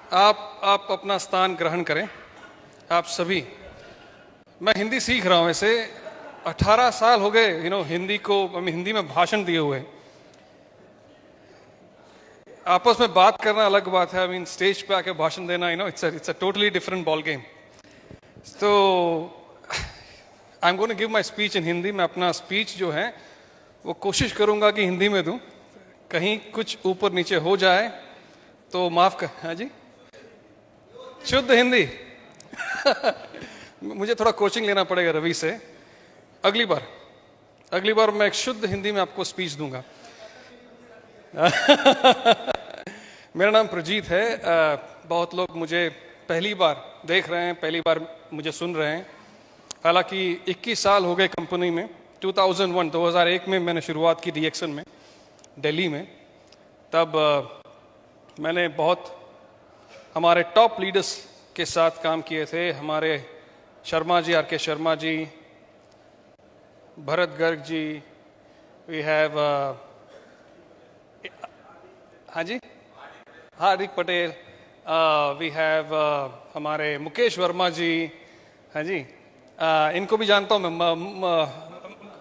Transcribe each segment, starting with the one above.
आप अपना स्थान ग्रहण करें, आप सभी। मैं हिंदी सीख रहा हूँ वैसे 18 साल हो गए हिंदी को हिंदी में भाषण दिए हुए। आपस में बात करना अलग बात है, स्टेज पे आके भाषण देना it's a totally different ball game. तो I am going to give my speech in Hindi. मैं अपना स्पीच जो है वो कोशिश करूंगा कि हिंदी में दूं, कहीं कुछ ऊपर नीचे हो जाए तो माफ कर। हाँ जी, शुद्ध हिंदी। मुझे थोड़ा कोचिंग लेना पड़ेगा रवि से। अगली बार मैं एक शुद्ध हिंदी में आपको स्पीच दूंगा। मेरा नाम प्रजीत है। बहुत लोग मुझे पहली बार देख रहे हैं, पहली बार मुझे सुन रहे हैं। हालांकि 21 साल हो गए कंपनी में। 2001 में मैंने शुरुआत की डीएक्सन में, दिल्ली में। तब मैंने बहुत हमारे टॉप लीडर्स के साथ काम किए थे। हमारे शर्मा जी, आर के शर्मा जी, भरत गर्ग जी, वी हैव हाँ जी, हार्दिक पटेल, वी हैव हमारे मुकेश वर्मा जी, हाँ जी, इनको भी जानता हूँ मैं,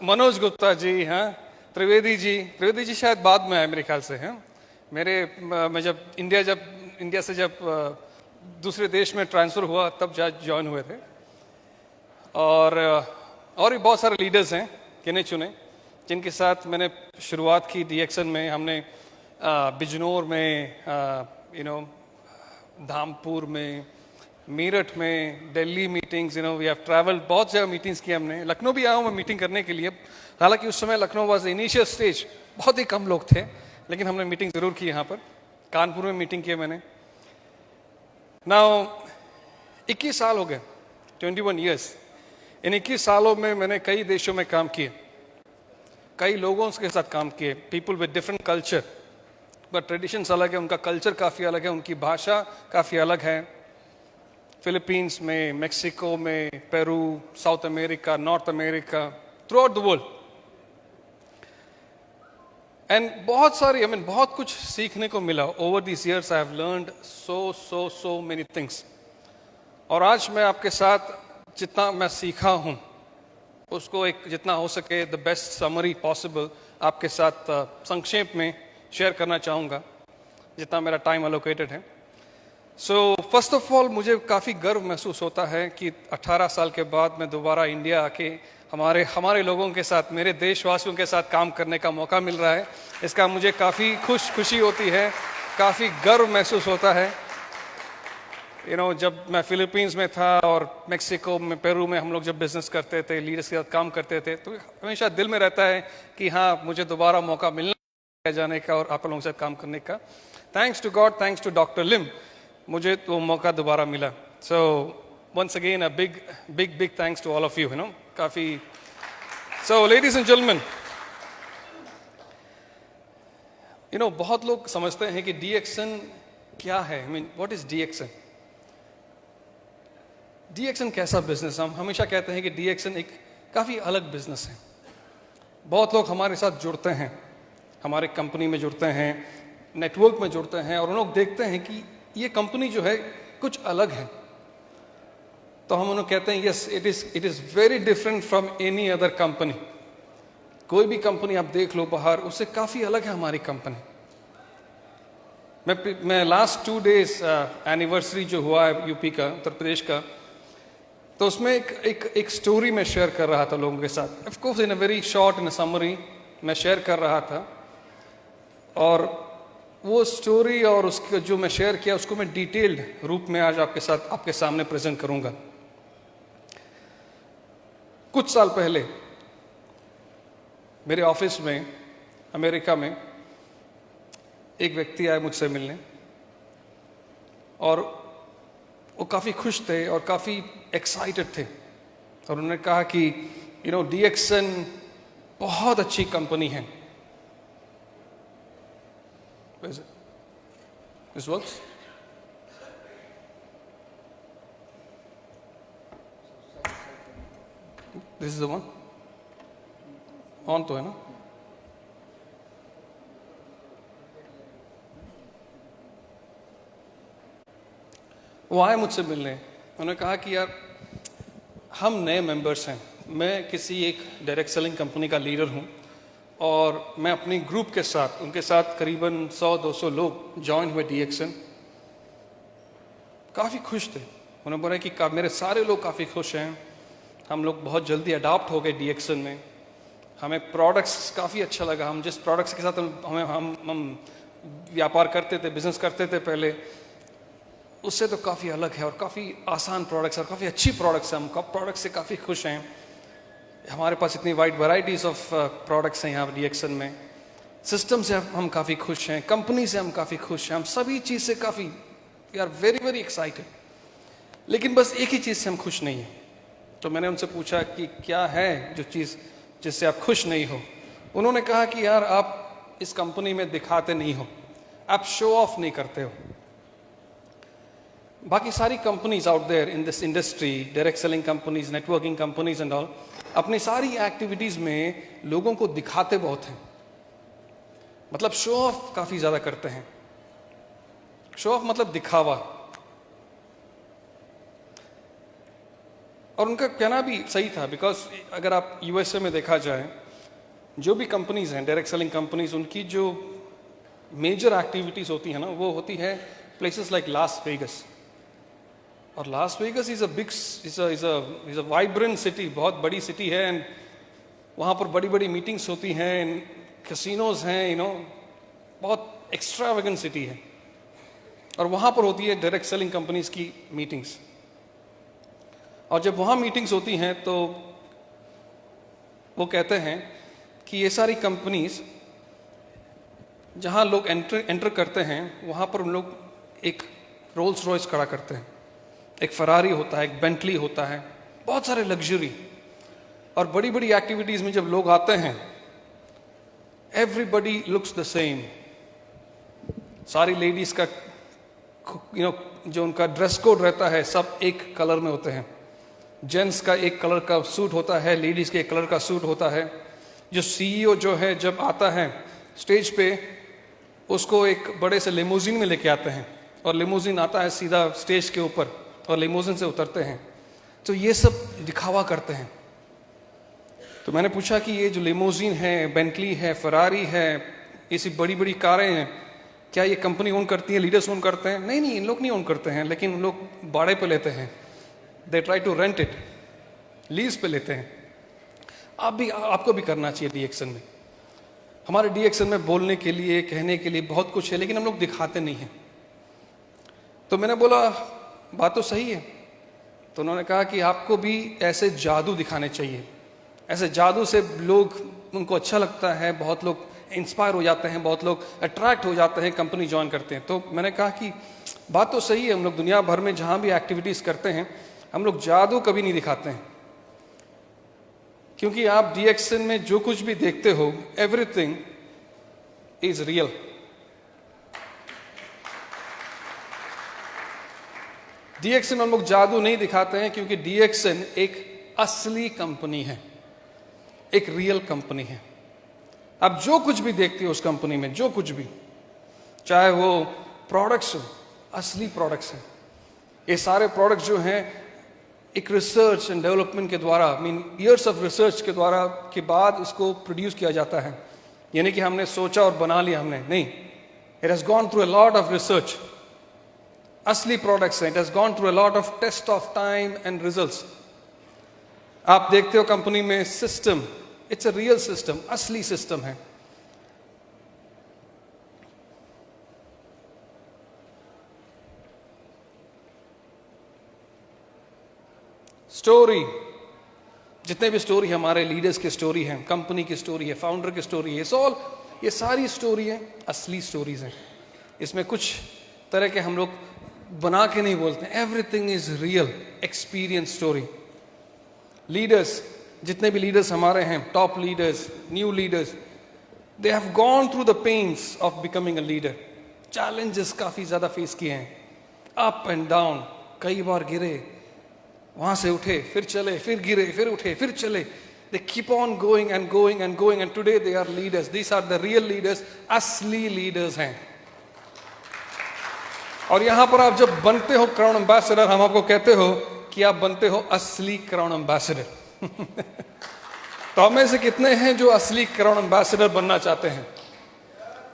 मनोज गुप्ता जी, हाँ, त्रिवेदी जी शायद बाद में आए मेरे ख्याल से। हैं मैं जब इंडिया से दूसरे देश में ट्रांसफ़र हुआ तब ज्वाइन हुए थे। और भी बहुत सारे लीडर्स हैं गिने चुने जिनके साथ मैंने शुरुआत की डीएक्सन में। हमने बिजनौर में, धामपुर में, मेरठ में, Delhi meetings, we have travelled, बहुत जगह मीटिंग्स की हमने। लखनऊ भी आया हूँ मैं मीटिंग करने के लिए। हालांकि उस समय लखनऊ वाज इनिशियल स्टेज, बहुत ही कम लोग थे, लेकिन हमने मीटिंग ज़रूर की यहाँ पर। कानपुर में मीटिंग की मैंने। नाउ 21 साल हो गए, 21 ईयर्स। इन 21 सालों में मैंने कई देशों में काम किए, कई लोगों के साथ काम किए, people with different culture. But traditions अलग है, उनका कल्चर काफ़ी अलग है, उनकी भाषा काफ़ी अलग है। फिलीपींस में, मेक्सिको में, Peru, south America, north America, through out the world. And बहुत कुछ सीखने को मिला। Over this years I have learned so many things. और आज मैं आपके साथ जितना मैं सीखा हूँ उसको एक जितना हो सके द बेस्ट समरी पॉसिबल आपके साथ संक्षेप में शेयर करना चाहूँगा, जितना मेरा टाइम एलोकेटेड है। सो फर्स्ट ऑफ ऑल मुझे काफ़ी गर्व महसूस होता है कि 18 साल के बाद मैं दोबारा इंडिया आके हमारे लोगों के साथ, मेरे देशवासियों के साथ काम करने का मौका मिल रहा है। इसका मुझे काफ़ी खुशी होती है, काफ़ी गर्व महसूस होता है। जब मैं फिलीपींस में था और मेक्सिको में, पेरू में हम लोग जब बिजनेस करते थे, लीडर्स के साथ काम करते थे, तो हमेशा दिल में रहता है कि हाँ, मुझे दोबारा मौका मिलना जाने का और आप लोगों के साथ काम करने का। Thanks to God, thanks to doctor Lim, मुझे तो मौका दोबारा मिला। So once again a big thanks to all of you. काफ़ी। सो लेडीज एंड जेंटलमैन, बहुत लोग समझते हैं कि डीएक्सन क्या है। What is डीएक्सन? डीएक्सन कैसा बिजनेस? हम हमेशा कहते हैं कि डीएक्सन एक काफ़ी अलग बिजनेस है। बहुत लोग हमारे साथ जुड़ते हैं, हमारे कंपनी में जुड़ते हैं, नेटवर्क में जुड़ते हैं, और उन लोग देखते हैं कि ये कंपनी जो है कुछ अलग है। तो हम उन्हें कहते हैं yes, it is very different from any other company. कोई भी कंपनी आप देख लो बाहर, उससे काफ़ी अलग है हमारी कंपनी। मैं लास्ट 2 डेज एनिवर्सरी जो हुआ है यूपी का, उत्तर प्रदेश का, तो उसमें एक स्टोरी मैं शेयर कर रहा था लोगों के साथ। Of course in a very short, in a summary मैं शेयर कर रहा था। और वो स्टोरी और उसका जो मैं शेयर किया उसको मैं डिटेल्ड रूप में आज आपके सामने प्रेजेंट करूंगा। कुछ साल पहले मेरे ऑफिस में अमेरिका में एक व्यक्ति आए मुझसे मिलने, और वो काफ़ी खुश थे और काफ़ी एक्साइटेड थे। और उन्होंने कहा कि डीएक्सन बहुत अच्छी कंपनी है। This works? This is the one on तो है ना? वो आए मुझसे मिलने, उन्होंने कहा कि यार हम नए मेंबर्स हैं, मैं किसी एक डायरेक्ट सेलिंग कंपनी का लीडर हूँ और मैं अपनी ग्रुप के साथ, उनके साथ करीबन 100-200 लोग ज्वाइन हुए DXN। काफ़ी खुश थे। उन्होंने बोला कि मेरे सारे लोग काफ़ी खुश हैं, हम लोग बहुत जल्दी अडॉप्ट हो गए DXN में, हमें प्रोडक्ट्स काफ़ी अच्छा लगा, हम जिस प्रोडक्ट्स के साथ हम व्यापार करते थे, बिजनेस करते थे पहले, उससे तो काफ़ी अलग है और काफ़ी आसान प्रोडक्ट्स और काफ़ी अच्छी प्रोडक्ट्स हैं, हम प्रोडक्ट्स से काफ़ी खुश हैं, हमारे पास इतनी वाइड वैरायटीज़ ऑफ प्रोडक्ट्स हैं यहाँ DXN में, सिस्टम से हम काफ़ी खुश हैं, कंपनी से हम काफ़ी खुश हैं, हम सभी चीज़ से काफ़ी we are very very excited, लेकिन बस एक ही चीज़ से हम खुश नहीं हैं। तो मैंने उनसे पूछा कि क्या है जो चीज़ जिससे आप खुश नहीं हो। उन्होंने कहा कि यार आप इस कंपनी में दिखाते नहीं हो, आप शो ऑफ नहीं करते हो। बाकी सारी companies out there in this industry, direct selling companies, networking companies and all, अपनी सारी एक्टिविटीज में लोगों को दिखाते बहुत हैं, मतलब शो ऑफ काफी ज्यादा करते हैं। शो ऑफ मतलब दिखावा, और उनका कहना भी सही था, बिकॉज अगर आप USA में देखा जाए, जो भी कंपनीज हैं डायरेक्ट सेलिंग कंपनीज, उनकी जो मेजर एक्टिविटीज होती है ना, वो होती है प्लेसेस लाइक लास वेगस। और Las Vegas is a big is a vibrant city, बहुत बड़ी सिटी है, एंड वहाँ पर बड़ी बड़ी मीटिंग्स होती हैं, कैसीनोज हैं, बहुत एक्स्ट्रावेगेंट सिटी है, और वहाँ पर होती है डायरेक्ट सेलिंग कंपनीज की मीटिंग्स। और जब वहाँ मीटिंग्स होती हैं तो वो कहते हैं कि ये सारी कंपनीज जहाँ लोग एंटर करते हैं, वहाँ पर उन लोग एक रोल्स रॉयस खड़ा करते हैं, एक फरारी होता है, एक बेंटली होता है, बहुत सारे लग्जरी। और बड़ी बड़ी एक्टिविटीज़ में जब लोग आते हैं, एवरीबडी लुक्स द सेम। सारी लेडीज़ का जो उनका ड्रेस कोड रहता है, सब एक कलर में होते हैं। जेंट्स का एक कलर का सूट होता है, लेडीज़ के एक कलर का सूट होता है। जो CEO जो है, जब आता है स्टेज पे, उसको एक बड़े से लिमोजिन में लेके आते हैं, और लिमोजिन आता है सीधा स्टेज के ऊपर, और लिमोजिन से उतरते हैं। तो ये सब दिखावा करते हैं। तो मैंने पूछा कि ये जो लिमोजिन है, बेंटली है, फरारी है, ये सब बड़ी बड़ी कारें हैं, क्या ये कंपनी ओन करती है, लीडर्स ओन करते हैं? नहीं, इन लोग नहीं ओन करते हैं, लेकिन उन लोग भाड़े पे लेते हैं, they try to rent it, lease पे लेते हैं। आपको भी करना चाहिए DXN में। हमारे DXN में बोलने के लिए, कहने के लिए बहुत कुछ है, लेकिन हम लोग दिखाते नहीं हैं। तो मैंने बोला बात तो सही है। तो उन्होंने कहा कि आपको भी ऐसे जादू दिखाने चाहिए, ऐसे जादू से लोग, उनको अच्छा लगता है, बहुत लोग इंस्पायर हो जाते हैं, बहुत लोग अट्रैक्ट हो जाते हैं, कंपनी ज्वाइन करते हैं। तो मैंने कहा कि बात तो सही है, हम लोग दुनिया भर में जहाँ भी एक्टिविटीज़ करते हैं, हम लोग जादू कभी नहीं दिखाते हैं, क्योंकि आप DXN में जो कुछ भी देखते हो, एवरीथिंग इज रियल। DXN हम लोग जादू नहीं दिखाते हैं, क्योंकि DXN एक असली कंपनी है, एक रियल कंपनी है। आप जो कुछ भी देखते हो उस कंपनी में, जो कुछ भी, चाहे वो प्रोडक्ट्स हो, असली प्रोडक्ट्स हैं। ये सारे प्रोडक्ट्स जो हैं, एक रिसर्च एंड डेवलपमेंट के द्वारा, ईयर्स ऑफ रिसर्च के द्वारा के बाद इसको प्रोड्यूस किया जाता है। यानी कि हमने सोचा और बना लिया, हमने नहीं, it has gone through a lot of research. असली प्रोडक्ट्स हैं, it has gone through a lot of test of time and results. आप देखते हो कंपनी में system, it's a real system, असली सिस्टम है। स्टोरी, जितने भी स्टोरी हमारे लीडर्स की स्टोरी है, कंपनी की स्टोरी है, फाउंडर की स्टोरी है, ये सारी स्टोरी है, असली स्टोरीज हैं। इसमें कुछ तरह के हम लोग बना के नहीं बोलते, everything is real experience story. Leaders, जितने भी लीडर्स हमारे हैं, top leaders, new leaders, they have gone through the pains of becoming a leader. Challenges काफी ज्यादा फेस किए हैं, अप एंड डाउन, कई बार गिरे, वहां से उठे, फिर चले, फिर गिरे, फिर उठे, फिर चले। They keep on going and going and going, and today they are leaders. These are the real leaders, असली लीडर्स हैं। और यहां पर आप जब बनते हो क्राउन एम्बेसडर, हम आपको कहते हो कि आप बनते हो असली क्राउन एम्बेसडर। तो हम में से कितने हैं जो असली क्राउन एम्बेसडर बनना चाहते हैं?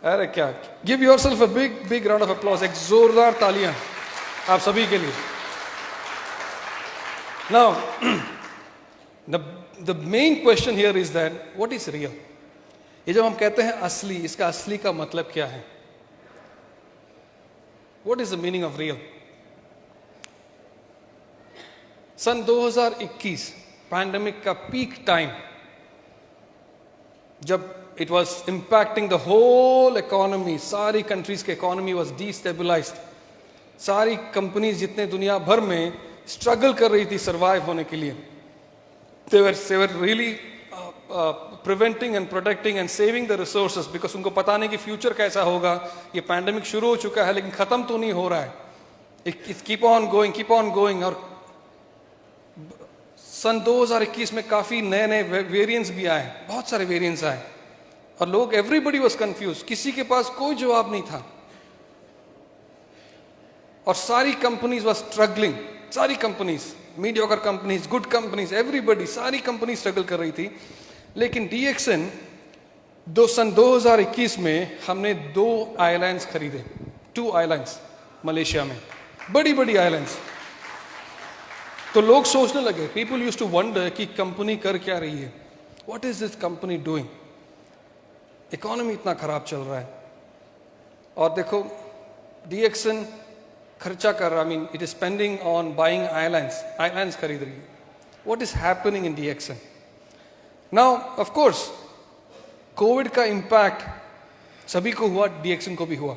अरे क्या, give yourself a big big round of applause, एक जोरदार तालियां आप सभी के लिए। Now the main question here is that what is real? ये जब हम कहते हैं असली, इसका असली का मतलब क्या है? What is the meaning of real? सन 2021 पैंडेमिक का पीक टाइम, जब it was impacting the whole economy, सारी कंट्रीज के इकोनॉमी वॉज डिस्टेबलाइज्ड, सारी कंपनीज जितने दुनिया भर में स्ट्रगल कर रही थी सर्वाइव होने के लिए, they were really preventing and protecting and saving the resources, because उनको पता नहीं कि फ्यूचर कैसा होगा। ये पैंडेमिक शुरू हो चुका है लेकिन खत्म तो नहीं हो रहा है, इट कीप ऑन गोइंग। और सन 2021 में काफी नए नए वेरिएंट्स भी आए, बहुत सारे वेरिएंट्स आए, और लोग, एवरीबडी वाज कंफ्यूज, किसी के पास कोई जवाब नहीं था, और सारी कंपनीज वाज स्ट्रगलिंग, सारी companies, mediocre companies, good companies, everybody, सारी कंपनी स्ट्रगल कर रही थी। लेकिन डीएक्सएन सन 2021 में हमने 2 आइलैंड्स खरीदे, 2 आइलैंड्स मलेशिया में, बड़ी बड़ी आइलैंड्स। तो लोग सोचने लगे, पीपल यूज्ड टू वंडर कि कंपनी कर क्या रही है, what is this company doing, economy इतना खराब चल रहा है। और देखो डीएक्सएन खर्चा कर रहा, I mean it is spending on buying islands खरीद रही है। What is happening in DXN now? Of course Covid का इंपैक्ट सभी को हुआ, डीएक्सएन को भी हुआ,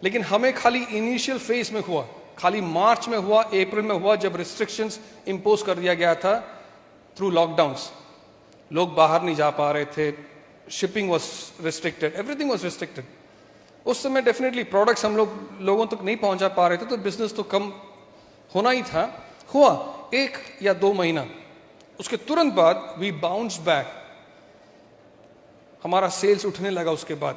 लेकिन हमें खाली इनिशियल फेज में हुआ, खाली मार्च में हुआ, अप्रैल में हुआ, जब रिस्ट्रिक्शंस इंपोज कर दिया गया था थ्रू लॉकडाउन्स। लोग बाहर नहीं जा पा रहे थे, shipping was restricted, everything was restricted. उस समय डेफिनेटली प्रोडक्ट्स हम लोगों तक नहीं पहुंचा पा रहे थे, तो बिजनेस तो कम होना ही था। हुआ 1 या 2 महीना, उसके तुरंत बाद वी बाउंस बैक, हमारा सेल्स उठने लगा। उसके बाद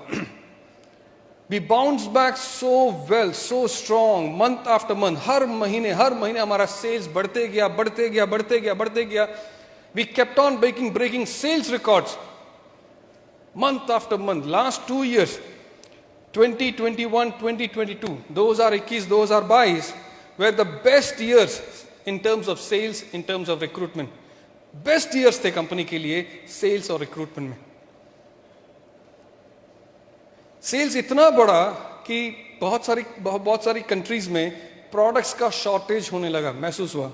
we bounce back so well, so strong, month after month, हर महीने हमारा सेल्स बढ़ते गया। We kept on breaking sales records month after month. Last 2 years, 2021, 2022, 2021, 2022 were the best years in terms of sales, in terms of recruitment. Best years थे company के लिए sales और recruitment में। सेल्स इतना बड़ा कि बहुत सारी कंट्रीज में प्रोडक्ट्स का शॉर्टेज होने लगा, महसूस हुआ,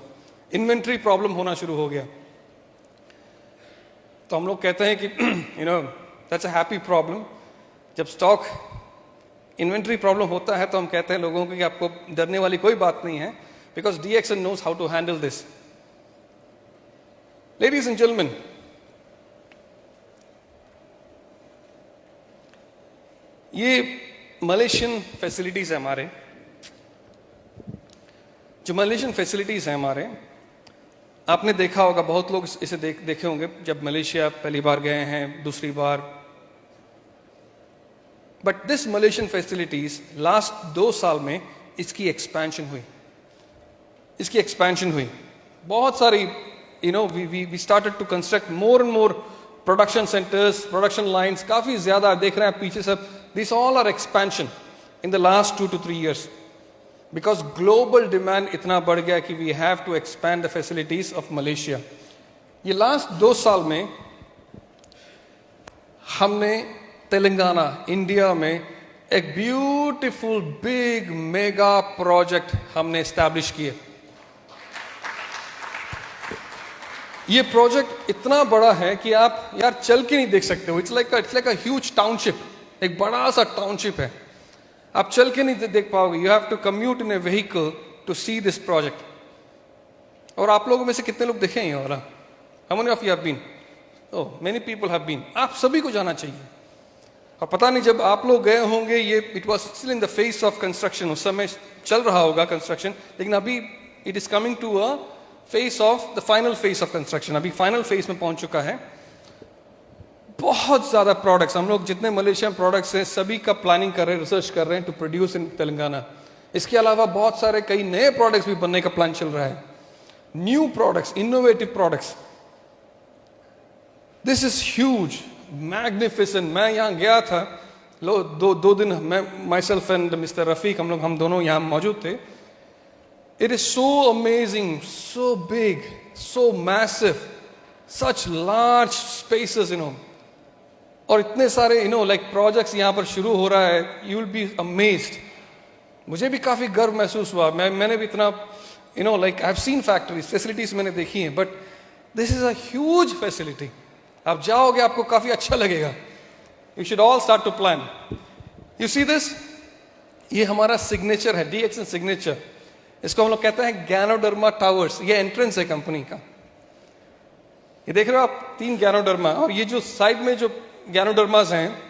इन्वेंट्री प्रॉब्लम होना शुरू हो गया। तो हम लोग कहते हैं कि That's a happy problem. जब स्टॉक इन्वेंट्री प्रॉब्लम होता है तो हम कहते हैं लोगों को कि आपको डरने वाली कोई बात नहीं है, because DXN knows how to handle this. Ladies and gentleman, ये मलेशियन फैसिलिटीज है हमारे, जो मलेशियन फैसिलिटीज है हमारे, आपने देखा होगा, बहुत लोग इसे देखे होंगे जब मलेशिया पहली बार गए हैं, दूसरी बार। But this Malaysian facilities last 2 साल में इसकी एक्सपेंशन हुई, बहुत सारी, we started to construct more and more production centres, production lines, काफी ज्यादा देख रहे हैं पीछे सब, this all are expansion in the last 2 to 3 years, because global demand इतना बढ़ गया कि we have to expand the facilities of Malaysia. ये लास्ट 2 साल में हमने तेलंगाना, इंडिया में एक ब्यूटीफुल बिग मेगा प्रोजेक्ट हमने एस्टैब्लिश किए। ये प्रोजेक्ट इतना बड़ा है कि आप यार चल के नहीं देख सकते हो। It's like a huge township, एक बड़ा सा टाउनशिप है, आप चल के नहीं देख पाओगे। You have to commute in a vehicle to see this project. और आप लोगों में से कितने लोग देखे हैं ये वाला? How many of you have been? Oh, many people have been. आप सभी को जाना चाहिए। और पता नहीं जब आप लोग गए होंगे, ये it was still in the phase of construction, उस समय चल रहा होगा कंस्ट्रक्शन, लेकिन अभी it is coming to a phase of the final phase of construction, अभी फाइनल फेस में पहुंच चुका है। बहुत ज्यादा प्रोडक्ट्स, हम लोग जितने मलेशियन प्रोडक्ट्स हैं सभी का प्लानिंग कर रहे हैं, रिसर्च कर रहे हैं टू प्रोड्यूस इन तेलंगाना। इसके अलावा बहुत सारे कई नए प्रोडक्ट्स भी बनने का प्लान चल रहा है, new products, innovative products. This is huge, magnificent. मैं यहाँ गया था, दो दिन मैं, my self and mister Rafiq, हम दोनों यहाँ मौजूद थे। It is so amazing, so big, so massive, such large spaces, और इतने सारे लाइक प्रोजेक्ट्स यहाँ पर शुरू हो रहा है। You will be amazed. मुझे भी काफी गर्व महसूस हुआ। मैंने भी इतना like I have seen factories, facilities मैंने देखी हैं, but this is a huge facility. आप जाओगे, आपको काफी अच्छा लगेगा। You should all start to plan. You see this, ये हमारा सिग्नेचर है, DXN सिग्नेचर। इसको हम लोग कहते हैं गैनोडर्मा टावर्स। ये एंट्रेंस है कंपनी का। ये देख रहे हो आप, 3 गैनोडर्मा, और ये जो साइड में जो गैनोडर्मास हैं,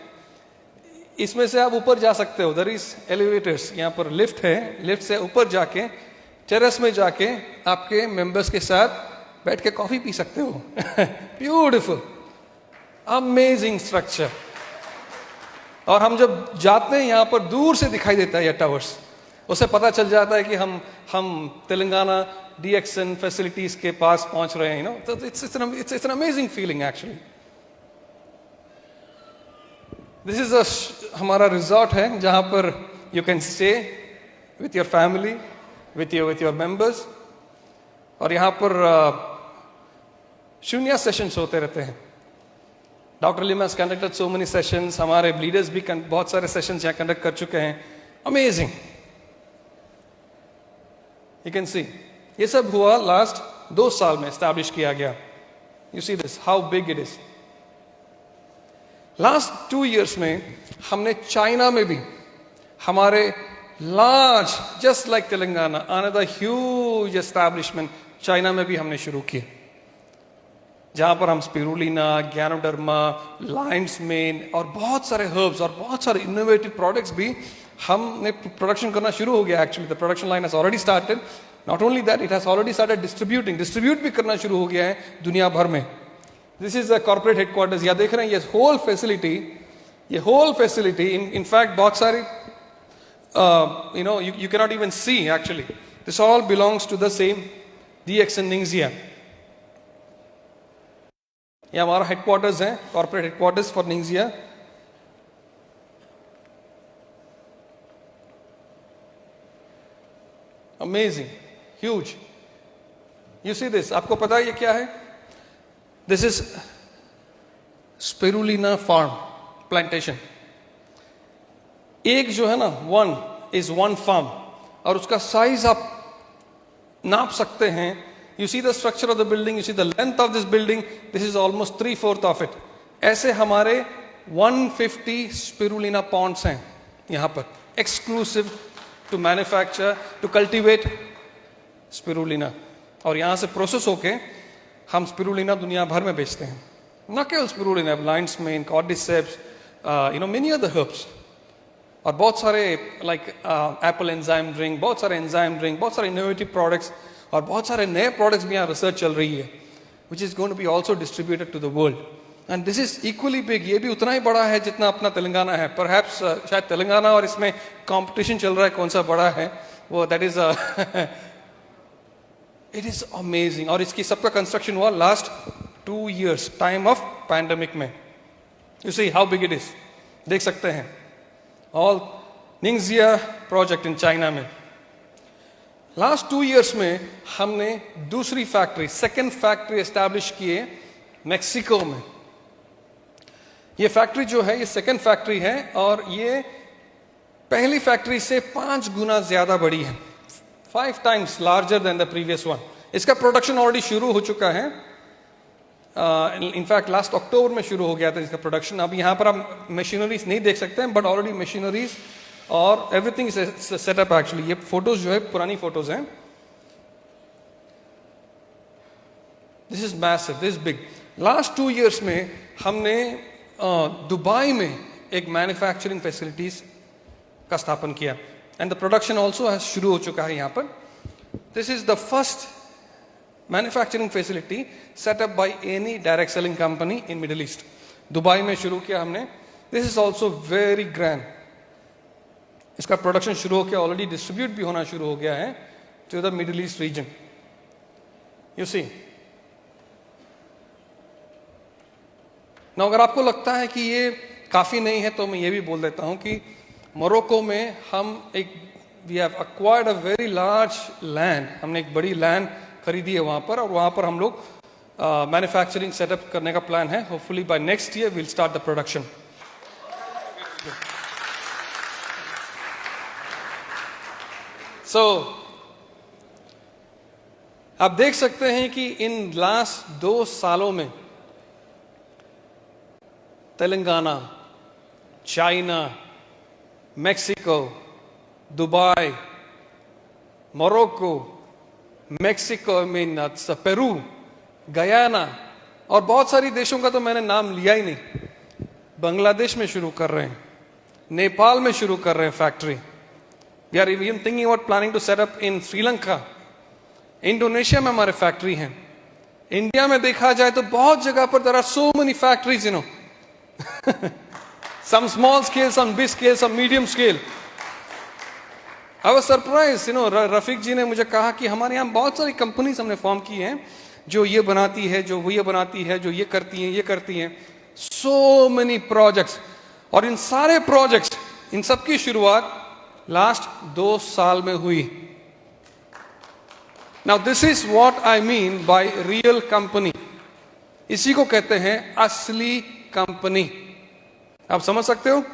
इसमें से आप ऊपर जा सकते हो। दर इज एलिवेटर्स, यहाँ पर लिफ्ट है, लिफ्ट से ऊपर जाके टेरेस में जाके आपके मेंबर्स के साथ बैठ के कॉफी पी सकते हो। Beautiful, amazing structure. और हम जब जाते हैं, यहाँ पर दूर से दिखाई देता है ये टावर्स। उससे पता चल जाता है कि हम तेलंगाना DXN फैसिलिटीज के पास पहुंच रहे हैं। तो it's an amazing feeling actually. This is हमारा रिजॉर्ट है, जहां पर you can stay with your family, with your members. और यहाँ पर शून्य सेशंस होते रहते हैं। Doctor Lim has conducted so many sessions. हमारे लीडर्स भी बहुत सारे सेशंस यहाँ कंडक्ट कर चुके हैं। Amazing, you can see. ये सब हुआ लास्ट 2 साल में, एस्टैब्लिश किया गया। You see this, how big it is. Last 2 years में हमने चाइना में भी हमारे large, just like Telangana, another huge establishment China में भी हमने शुरू किए, जहां पर हम स्पिरुलिना, गैनोडर्मा, लायंस मेन और बहुत सारे हर्ब्स और बहुत सारे इनोवेटिव प्रोडक्ट्स भी हमने प्रोडक्शन करना शुरू हो गया। Actually the production line has already started. Not only that, it has already started distribute भी करना शुरू हो गया है दुनिया भर में। This is the corporate headquarters. या देख रहे हैं ये होल फैसिलिटी, इन फैक्ट बहुत सारी you cannot even see actually. This all belongs to the same DXN Ningxia. ये हमारा हेडक्वार्टर्स है, corporate headquarters for Ningxia. Amazing, huge. You see this? आपको पता है ये क्या है? This is Spirulina farm plantation. एक जो है ना, 1 is 1 farm, और उसका साइज आप नाप सकते हैं। You see the structure of the building, you see the length of this building, this is almost 3/4 of it. ऐसे हमारे 150 स्पिरुलिना पॉन्ड्स हैं यहाँ पर, exclusive to manufacture, to cultivate spirulina. और यहाँ से प्रोसेस होके हम स्पिरुलिना दुनिया भर में बेचते हैं। न केवल spirulina, Lions main, cordyceps, many other herbs, और बहुत सारे लाइक एप्पल एंजाइम ड्रिंक, बहुत सारे एंजाइम ड्रिंक, बहुत सारे इनोवेटिव प्रोडक्ट्स, और बहुत सारे नए प्रोडक्ट्स भी यहाँ रिसर्च चल रही है, which is going to be also distributed to the world. And this is equally big. ये भी उतना ही बड़ा है जितना अपना तेलंगाना है। परहैप्स शायद तेलंगाना और इसमें कंपटीशन चल रहा है कौन सा बड़ा है वो, that is it is amazing. और इसकी सबका कंस्ट्रक्शन हुआ last 2 years, time of pandemic में। You see how big it is, देख सकते हैं। All Ningxia project in China में। लास्ट 2 years में हमने दूसरी फैक्ट्री, सेकेंड फैक्ट्री एस्टैब्लिश किए मेक्सिको में। ये फैक्ट्री जो है, ये सेकेंड फैक्ट्री है, और ये पहली फैक्ट्री से 5 गुना ज्यादा बड़ी है, 5 times larger than the previous one. इसका प्रोडक्शन ऑलरेडी शुरू हो चुका है। इनफैक्ट लास्ट अक्टूबर में शुरू हो गया था इसका प्रोडक्शन। अब यहाँ पर आप मशीनरीज नहीं देख सकते हैं, बट ऑलरेडी मशीनरीज और एवरीथिंग सेटअप। एक्चुअली ये फोटोज जो है पुरानी फोटोज हैं। This is massive, this big. Last 2 years में हमने दुबई में एक मैन्युफैक्चरिंग फैसिलिटीज का स्थापन किया, एंड द प्रोडक्शन ऑल्सो शुरू हो चुका है यहाँ पर। This is the first manufacturing facility setup by any direct selling company in middle east. Dubai में शुरू किया हमने। This is also very grand. इसका प्रोडक्शन शुरू हो गया, ऑलरेडी डिस्ट्रीब्यूट भी होना शुरू हो गया है to the Middle East region. You see ना, अगर आपको लगता है कि ये काफी नहीं है तो मैं ये भी बोल देता हूं कि मोरक्को में हम we have acquired a very large land, हमने एक बड़ी लैंड खरीदी है वहां पर, और वहां पर हम लोग मैन्युफैक्चरिंग सेटअप करने का प्लान है। Hopefully by next year will start the production. So आप देख सकते हैं कि इन लास्ट 2 सालों में Telangana, China, Mexico, Dubai, Morocco, Mexico, Peru, Guyana और बहुत सारी देशों का तो मैंने नाम लिया ही नहीं। बांग्लादेश में शुरू कर रहे हैं, नेपाल में शुरू कर रहे हैं factory. We are even thinking about planning to set up in Sri Lanka. Indonesia में हमारे फैक्ट्री हैं। इंडिया में देखा जाए तो बहुत जगह पर there are so many factories, you know, some small scale, some big scale, some medium scale. I was surprised, you know, Rafiq ji ने मुझे कहा कि हमारे यहाँ बहुत सारी कंपनीज हमने फॉर्म की हैं जो ये बनाती है, जो ये बनाती है, जो ये करती हैं, ये करती हैं। So many projects, और इन सारे प्रोजेक्ट्स, इन सब की शुरुआत लास्ट 2 साल में हुई। Now this is what I mean by real company. इसी को कहते हैं असली कंपनी। आप समझ सकते हो?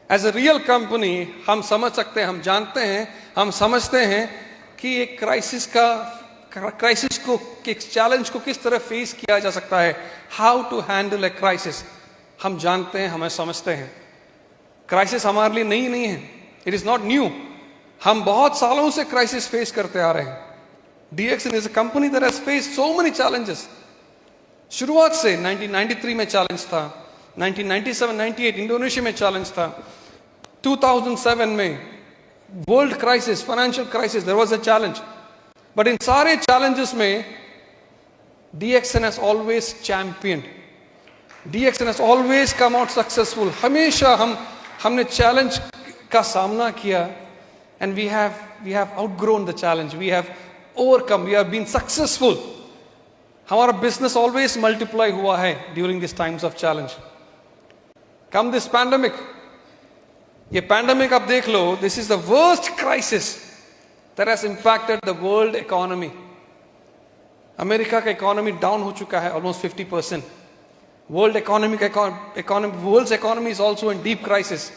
एज ए रियल कंपनी हम समझ सकते हैं, हम जानते हैं, हम समझते हैं कि एक क्राइसिस को, एक चैलेंज को किस तरह फेस किया जा सकता है, how to handle a crisis. हम जानते हैं, हमें समझते हैं। क्राइसिस हमारे लिए नई नहीं है, इट इज नॉट न्यू। हम बहुत सालों से क्राइसिस फेस करते आ रहे हैं। DXN is a company that has faced so many challenges. शुरुआत से 1993 में चैलेंज था, 1997-98 इंडोनेशिया में चैलेंज था, 2007 में world crisis, financial crisis, there was a challenge. But इन सारे चैलेंजेस में DXN has always champion, DXN has always come out successful. हमेशा हमने चैलेंज का सामना किया, and we have outgrown the challenge, we have overcome, we have been successful. हमारा business always multiply हुआ है during this times of challenge. Come this pandemic, ये pandemic आप देख लो, this is the worst crisis that has impacted the world economy. America का economy down हो चुका है almost 50%। World economy is also in deep crisis.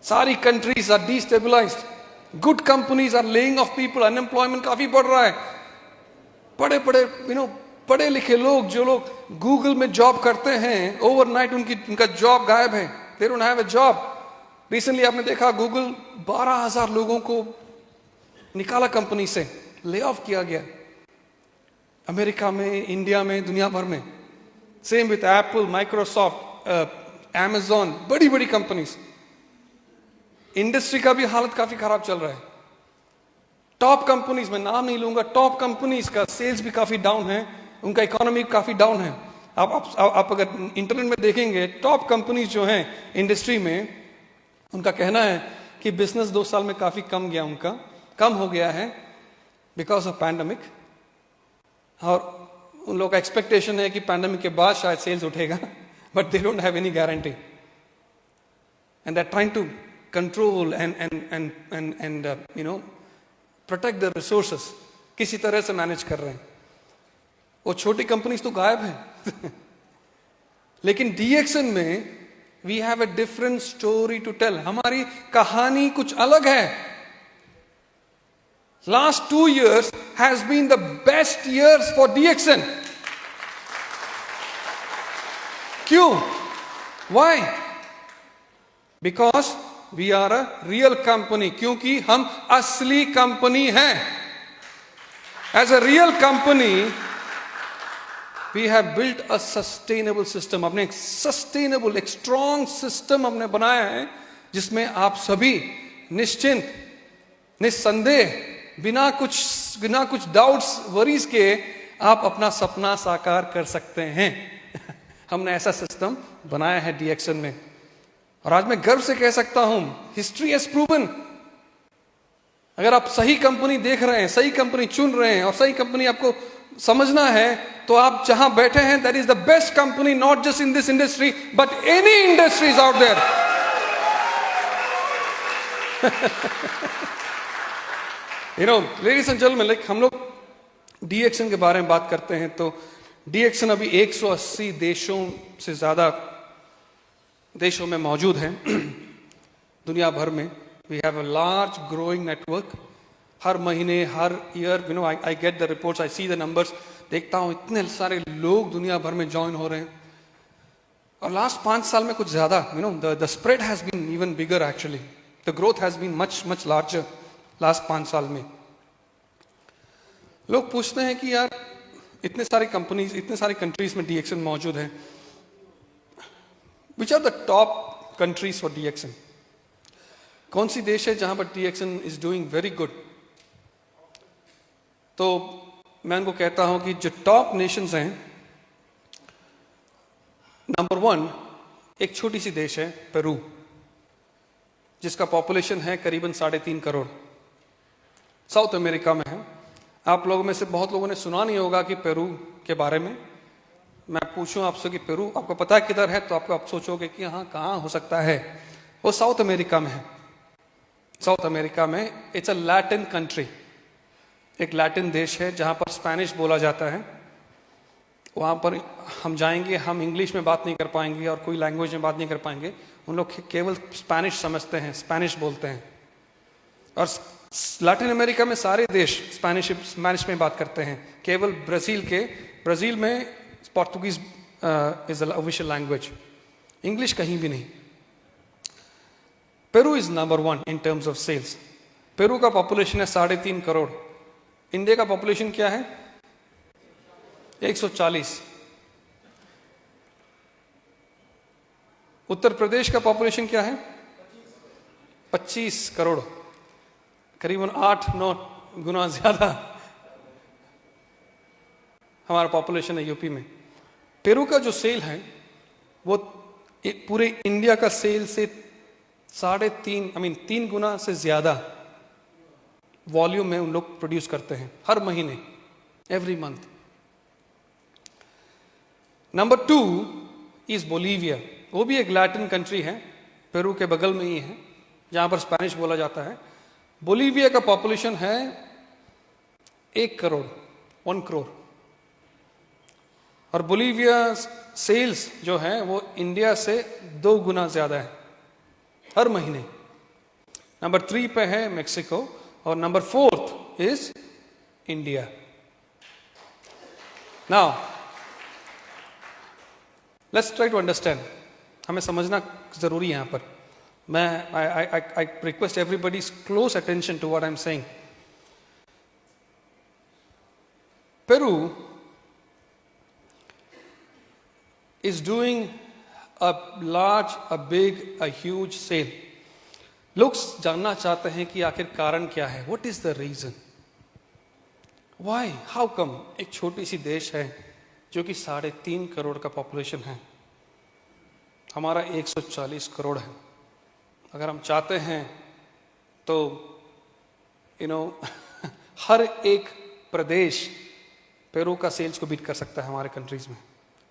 सारी countries are destabilised, good companies are laying off people, unemployment काफी बढ़ रहा है। पढ़े लिखे लोग, जो लोग गूगल में जॉब करते हैं, ओवरनाइट उनका जॉब गायब है, दे don't have a job. Recently आपने देखा गूगल 12,000 लोगों को निकाला कंपनी से, ले ऑफ किया गया। अमेरिका में, इंडिया में, दुनिया भर में। Same with Apple, Microsoft, Amazon, बड़ी बड़ी कंपनीज। इंडस्ट्री का भी हालत काफी खराब चल रहा है। टॉप कंपनीज, मैं नाम नहीं लूंगा, टॉप कंपनीज का सेल्स भी काफी डाउन है, उनका इकोनॉमी काफी डाउन है। आप अगर इंटरनेट में देखेंगे, टॉप कंपनीज जो हैं इंडस्ट्री में, उनका कहना है कि बिजनेस 2 साल में काफी कम हो गया है बिकॉज ऑफ पैंडेमिक। और उन लोगों का एक्सपेक्टेशन है कि पैंडेमिक के बाद शायद सेल्स उठेगा, but they don't have any guarantee, and they are trying to control and you know protect the resources, किसी तरह से मैनेज कर रहे हैं। वो छोटी कंपनीज तो गायब हैं लेकिन DXN में we have a different story to tell. हमारी कहानी कुछ अलग है। Last 2 years has been the best years for DXN। क्यों? Why? Because we are a real company, क्योंकि हम असली कंपनी हैं। As a real company we have built a sustainable system. अपने एक सस्टेनेबल, एक स्ट्रॉन्ग सिस्टम हमने बनाया है जिसमें आप सभी निश्चिंत, निस्संदेह, बिना कुछ डाउट्स, वरीज के आप अपना सपना साकार कर सकते हैं। हमने ऐसा सिस्टम बनाया है DXN में। और आज मैं गर्व से कह सकता हूं, हिस्ट्री हैज प्रूवन, अगर आप सही कंपनी देख रहे हैं, सही कंपनी चुन रहे हैं और सही कंपनी आपको समझना है, तो आप जहां बैठे हैं, that is the best company, not just in this industry but any industries out there. You know ladies and gentleman, like हम लोग डीएक्सन के बारे में बात करते हैं, तो डीएक्सन अभी 180 देशों से ज्यादा देशों में मौजूद हैं दुनिया भर में। We have a large growing network. हर महीने, हर year, you know, I get the reports, I see the numbers, देखता हूं इतने सारे लोग दुनिया भर में ज्वाइन हो रहे हैं। और लास्ट 5 साल में कुछ ज्यादा, you know, the spread has been even bigger actually, the growth has been much larger last 5 साल में। लोग पूछते हैं कि यार इतने सारे कंपनीज, इतने सारे कंट्रीज में डीएक्सन मौजूद है, which are the top countries for DXN? कौन सी देश है जहां पर DXN is doing very good? तो मैं उनको कहता हूं कि जो टॉप नेशंस हैं, नंबर 1 एक छोटी सी देश है पेरू, जिसका पॉपुलेशन है करीबन 3.5 करोड़, साउथ अमेरिका में है। आप लोगों में से बहुत लोगों ने सुना नहीं होगा कि पेरू के बारे में। मैं पूछूं आपसे कि पेरू आपको पता है किधर है, तो आप सोचोगे कि हाँ, कहाँ हो सकता है? वो साउथ अमेरिका में है। साउथ अमेरिका में इट्स अ लैटिन कंट्री, एक लैटिन देश है जहां पर स्पेनिश बोला जाता है। वहां पर हम जाएंगे, हम इंग्लिश में बात नहीं कर पाएंगे और कोई लैंग्वेज में बात नहीं कर पाएंगे। उन लोग केवल स्पेनिश समझते हैं, स्पेनिश बोलते हैं। और लैटिन अमेरिका में सारे देश स्पेनिश में बात करते हैं। केवल ब्राजील में Portuguese is the official language, English कहीं भी नहीं। Peru is number 1 in terms of sales. Peru का पॉपुलेशन है 3.5 करोड़। इंडिया का पॉपुलेशन क्या है? 140। उत्तर प्रदेश का पॉपुलेशन क्या है? 25 करोड़, करीबन 8-9 गुना ज्यादा हमारा पॉपुलेशन है यूपी में। पेरू का जो सेल है वो पूरे इंडिया का सेल से 3 गुना से ज्यादा वॉल्यूम में उन लोग प्रोड्यूस करते हैं हर महीने, every month. Number 2 is Bolivia. वो भी एक लैटिन कंट्री है, पेरू के बगल में ही है, जहां पर स्पेनिश बोला जाता है। बोलीविया का पॉपुलेशन है 1 करोड़, 1 करोड़। और बोलीविया सेल्स जो है वो इंडिया से 2 गुना ज्यादा है हर महीने। नंबर 3 पे है मेक्सिको और number 4 is India. Now let's try to understand, हमें समझना जरूरी है यहां पर। I request everybody's close attention to what I'm saying. Peru is doing a big, a huge sale. लोग जानना चाहते हैं कि आखिर कारण क्या है? What is the reason? Why? How come? एक छोटी सी देश है जो कि 3.5 करोड़ का पॉपुलेशन है, हमारा 140 करोड़ है। अगर हम चाहते हैं तो हर एक प्रदेश पेरू का सेल्स को बीट कर सकता है हमारे कंट्रीज में।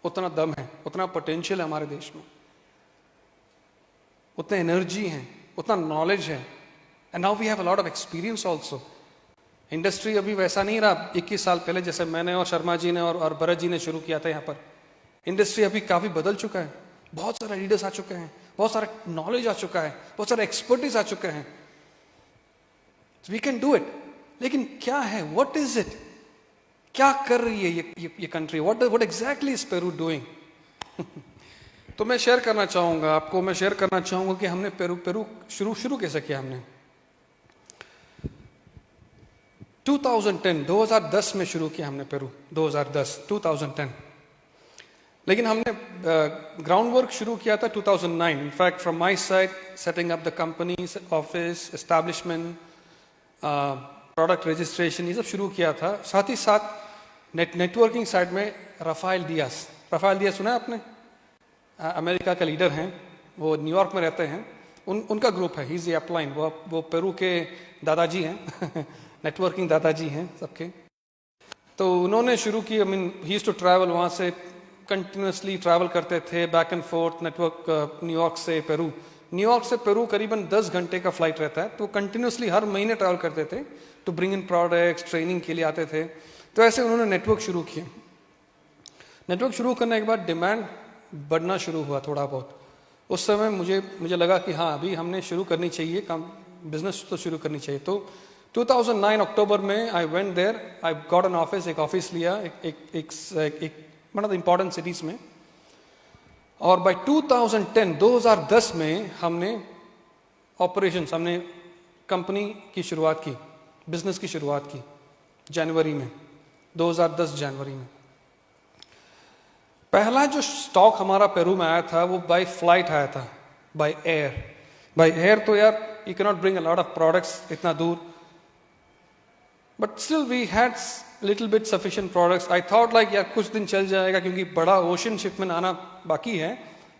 उतना दम है, उतना पोटेंशियल है हमारे देश में, उतने एनर्जी है, उतना नॉलेज है। And now we have a lot of experience also. Industry अभी वैसा नहीं रहा 21 साल पहले, जैसे मैंने और शर्मा जी ने और भरत जी ने शुरू किया था यहाँ पर। इंडस्ट्री अभी काफी बदल चुका है, बहुत सारे लीडर्स आ चुके हैं, बहुत सारा नॉलेज आ चुका है, बहुत सारा एक्सपर्टीज आ चुके हैं। We can do it. लेकिन क्या है, व्हाट इज इट? क्या कर रही है ये country? What exactly is Peru doing? तो मैं शेयर करना चाहूंगा आपको, मैं शेयर करना चाहूंगा कि हमने पेरू शुरू कैसे किया। हमने 2010 में शुरू किया हमने पेरू, 2010 लेकिन हमने ग्राउंड वर्क शुरू किया था 2009। In fact from my side, setting up the companies, office establishment, product registration, ये सब शुरू किया था। साथ ही साथ नेटवर्किंग साइड में राफेल डियास सुना है आपने? अमेरिका का लीडर हैं, वो न्यूयॉर्क में रहते हैं, उनका ग्रुप है, ही इज अपलाइन, वो पेरू के दादाजी हैं नेटवर्किंग दादाजी हैं सबके। तो उन्होंने शुरू की, I mean he used to travel, वहाँ से कंटिन्यूसली ट्रैवल करते थे back and forth network, New York से पेरू। न्यूयॉर्क से पेरू करीबन 10 घंटे का फ्लाइट रहता है, तो कंटिन्यूसली हर महीने ट्रैवल करते थे to bring in products, training के लिए आते थे। तो ऐसे उन्होंने नेटवर्क शुरू किया। नेटवर्क शुरू करने के बाद डिमांड बढ़ना शुरू हुआ थोड़ा बहुत। उस समय मुझे लगा कि हाँ, अभी हमने शुरू करनी चाहिए काम, बिजनेस तो शुरू करनी चाहिए। तो 2009 अक्टूबर में I went there, I got an office, एक ऑफिस लिया एक मतलब इंपॉर्टेंट सिटीज में। और बाय 2010 में हमने ऑपरेशंस, हमने कंपनी की शुरुआत की, बिजनेस की शुरुआत की जनवरी में, 2010 जनवरी में। पहला जो स्टॉक हमारा पेरू में आया था वो बाय फ्लाइट आया था, बाय एयर। तो यार you can not bring a lot of products इतना दूर, but still we had little bit sufficient products. I thought like यार कुछ दिन चल जाएगा, क्योंकि बड़ा ओशन शिपमेंट आना बाकी है,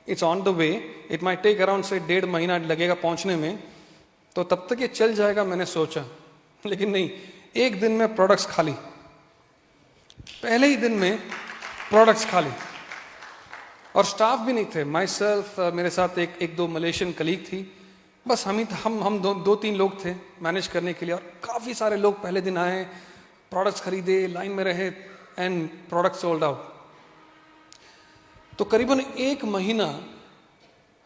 it's on the way, it might take around से 1.5 महीना लगेगा पहुंचने में, तो तब तक ये चल जाएगा मैंने सोचा। लेकिन नहीं, एक दिन में प्रोडक्ट्स खाली, पहले ही दिन में प्रोडक्ट्स खाली, और स्टाफ भी नहीं थे। माई सेल्फ, मेरे साथ एक दो मलेशियन कलीग थी, बस हम दो तीन लोग थे मैनेज करने के लिए। और काफ़ी सारे लोग पहले दिन आए, प्रोडक्ट्स खरीदे, लाइन में रहे, एंड प्रोडक्ट सोल्ड आउट। तो करीबन 1 महीना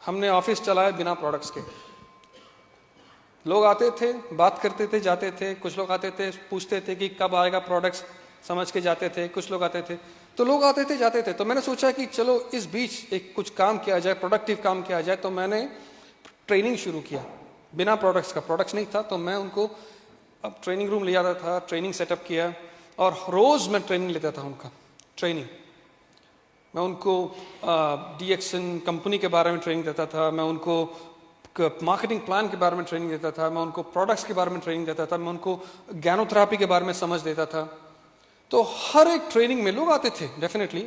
हमने ऑफिस चलाया बिना प्रोडक्ट्स के। लोग आते थे, बात करते थे, जाते थे। कुछ लोग आते थे, पूछते थे कि कब आएगा प्रोडक्ट्स, समझ के जाते थे। कुछ लोग आते थे, तो लोग आते थे, जाते थे। तो मैंने सोचा कि चलो इस बीच एक कुछ काम किया जाए, प्रोडक्टिव काम किया जाए। तो मैंने ट्रेनिंग शुरू किया बिना प्रोडक्ट्स का। प्रोडक्ट्स नहीं था, तो मैं उनको अब ट्रेनिंग रूम ले आता था, ट्रेनिंग सेटअप किया, और रोज मैं ट्रेनिंग लेता था उनका। ट्रेनिंग मैं उनको DXN कंपनी के बारे में ट्रेनिंग देता था, मैं उनको मार्केटिंग प्लान के बारे में ट्रेनिंग देता था, मैं उनको प्रोडक्ट्स के बारे में ट्रेनिंग देता था, मैं उनको ज्ञानोथेरेपी के बारे में समझ देता था। तो हर एक ट्रेनिंग में लोग आते थे डेफिनेटली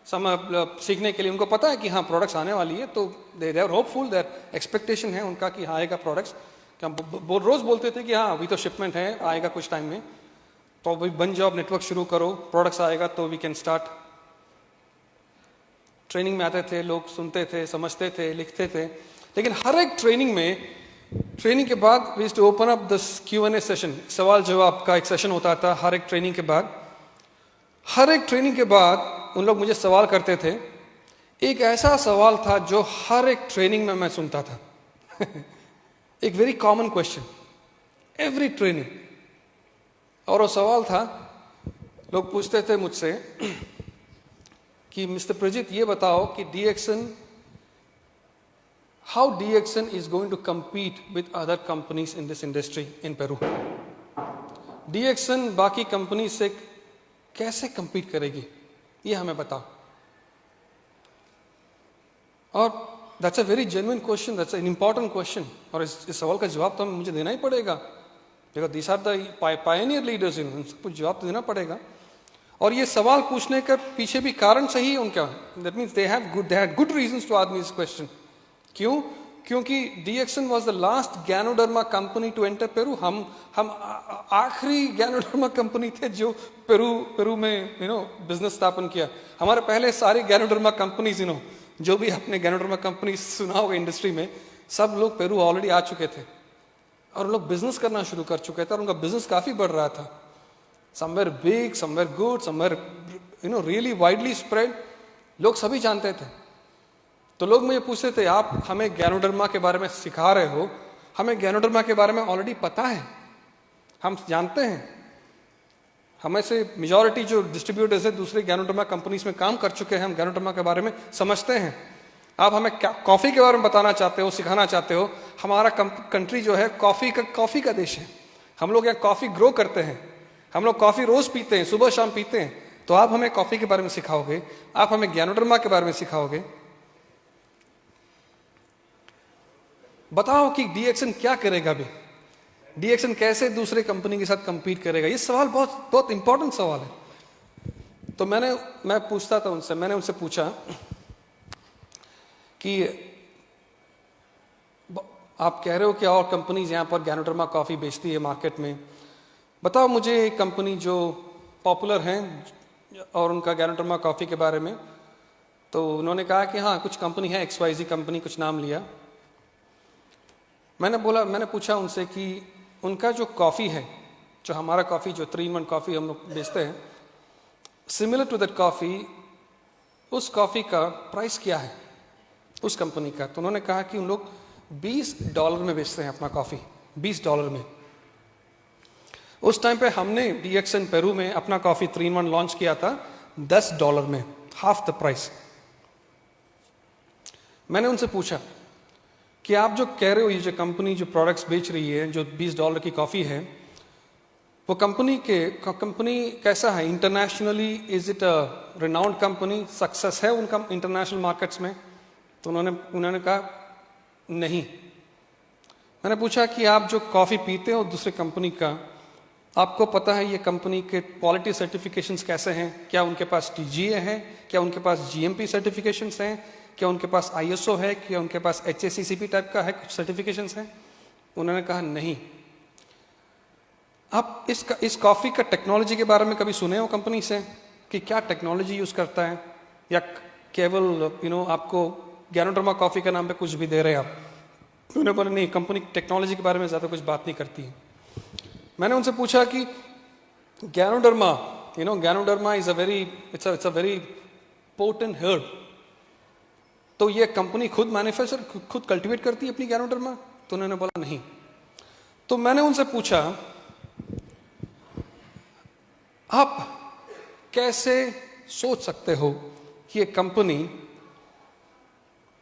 सीखने के लिए। उनको पता है कि हाँ प्रोडक्ट्स आने वाली है, तो they are hopeful, their expectation है उनका कि हाँ आएगा प्रोडक्ट्स। क्या रोज बोलते थे कि हाँ अभी तो शिपमेंट है, आएगा कुछ टाइम में, तो अभी बन जाओ, नेटवर्क शुरू करो, प्रोडक्ट्स आएगा तो वी कैन स्टार्ट। ट्रेनिंग में आते थे लोग, सुनते थे, समझते थे, लिखते थे। लेकिन हर एक ट्रेनिंग में, ट्रेनिंग के बाद we used to open up this Q&A session, सवाल जवाब का एक सेशन होता था हर एक ट्रेनिंग के बाद। हर एक ट्रेनिंग के बाद उन लोग मुझे सवाल करते थे। एक ऐसा सवाल था जो हर एक ट्रेनिंग में मैं सुनता था एक very common question every training, और वो सवाल था, लोग पूछते थे मुझसे कि मिस्टर प्रजीत ये बताओ कि DXN, how DXN is going to compete with other companies in this industry in Peru? DXN बाकी कंपनी से कैसे compete करेगी, ये हमें बताओ। और that's a very genuine question, that's an important question, और इस सवाल का जवाब तो मुझे देना ही पड़ेगा, because these are the pioneer leaders, इनको जवाब तो देना पड़ेगा। और ये सवाल पूछने का पीछे भी कारण सही है उनका, that means they had good reasons to ask me this question। क्यों? क्योंकि DXN was the last Ganoderma company to enter Peru। हम आखिरी Ganoderma कंपनी थे जो पेरू में बिजनेस स्थापन किया। हमारे पहले सारी Ganoderma कंपनीज जो भी आपने Ganoderma कंपनी सुना होगा इंडस्ट्री में, सब लोग पेरू ऑलरेडी आ चुके थे, और लोग बिजनेस करना शुरू कर चुके थे, और उनका बिजनेस काफी बढ़ रहा था। Somewhere big, somewhere good, somewhere really widely spread, लोग सभी जानते थे। तो लोग मुझे पूछते थे, आप हमें Ganoderma के बारे में सिखा रहे हो, हमें Ganoderma के बारे में ऑलरेडी पता है, हम जानते हैं, हमें से मेजॉरिटी जो डिस्ट्रीब्यूटर्स है दूसरे Ganoderma कंपनीज में काम कर चुके हैं, हम Ganoderma के बारे में समझते हैं। आप हमें कॉफी के बारे में बताना चाहते हो, सिखाना चाहते हो। हमारा कंट्री जो है कॉफी का देश है, हम लोग यहाँ कॉफी ग्रो करते हैं, हम लोग कॉफी रोज पीते हैं, सुबह शाम पीते हैं। तो आप हमें कॉफी के बारे में सिखाओगे, आप हमें Ganoderma के बारे में सिखाओगे, बताओ कि DXN क्या करेगा अभी, DXN कैसे दूसरे कंपनी के साथ compete करेगा। ये सवाल बहुत इंपॉर्टेंट सवाल है। तो मैं पूछता था उनसे, मैंने उनसे पूछा कि आप कह रहे हो कि और कंपनीज यहाँ पर गैनोडर्मा कॉफ़ी बेचती है मार्केट में, बताओ मुझे एक कंपनी जो पॉपुलर हैं और उनका गैनोडर्मा कॉफ़ी के बारे में। तो उन्होंने कहा कि हाँ कुछ कंपनी है XYZ कंपनी, कुछ नाम लिया। मैंने पूछा उनसे कि उनका जो कॉफ़ी है, जो हमारा कॉफ़ी जो 3-in-1 कॉफ़ी हम लोग बेचते हैं, सिमिलर टू दैट कॉफ़ी, उस कॉफ़ी का प्राइस क्या है उस कंपनी का। तो उन्होंने कहा कि उन लोग $20 में बेचते हैं अपना कॉफ़ी, $20 में। उस टाइम पे हमने DXN पेरू में अपना कॉफ़ी 3-in-1 लॉन्च किया था $10 में, हाफ द प्राइस। मैंने उनसे पूछा कि आप जो कह रहे हो, ये जो कंपनी जो प्रोडक्ट्स बेच रही है, जो $20 की कॉफ़ी है, वो कंपनी कैसा है internationally? Is it a renowned company? Success है उनका इंटरनेशनल मार्केट्स में? तो उन्होंने कहा नहीं। मैंने पूछा कि आप जो कॉफ़ी पीते हो दूसरे कंपनी का, आपको पता है ये कंपनी के क्वालिटी सर्टिफिकेशंस कैसे हैं? क्या उनके पास TGA है? क्या उनके पास GMP सर्टिफिकेशंस हैं? क्या उनके पास ISO है? क्या उनके पास HACCP टाइप का है, कुछ सर्टिफिकेशंस हैं? उन्होंने कहा नहीं। आप इस कॉफ़ी का टेक्नोलॉजी के बारे में कभी सुने हो कंपनी से कि क्या टेक्नोलॉजी यूज़ करता है, या केवल आपको गैनोडर्मा कॉफ़ी के नाम पे कुछ भी दे रहे हैं आप? उन्होंने बोला नहीं, कंपनी टेक्नोलॉजी के बारे में ज़्यादा कुछ बात नहीं करती है। मैंने उनसे पूछा कि ganoderma is a very potent herb, तो ये कंपनी खुद कल्टीवेट करती है अपनी गैनोडर्मा? तो उन्होंने बोला नहीं। तो मैंने उनसे पूछा आप कैसे सोच सकते हो कि ये कंपनी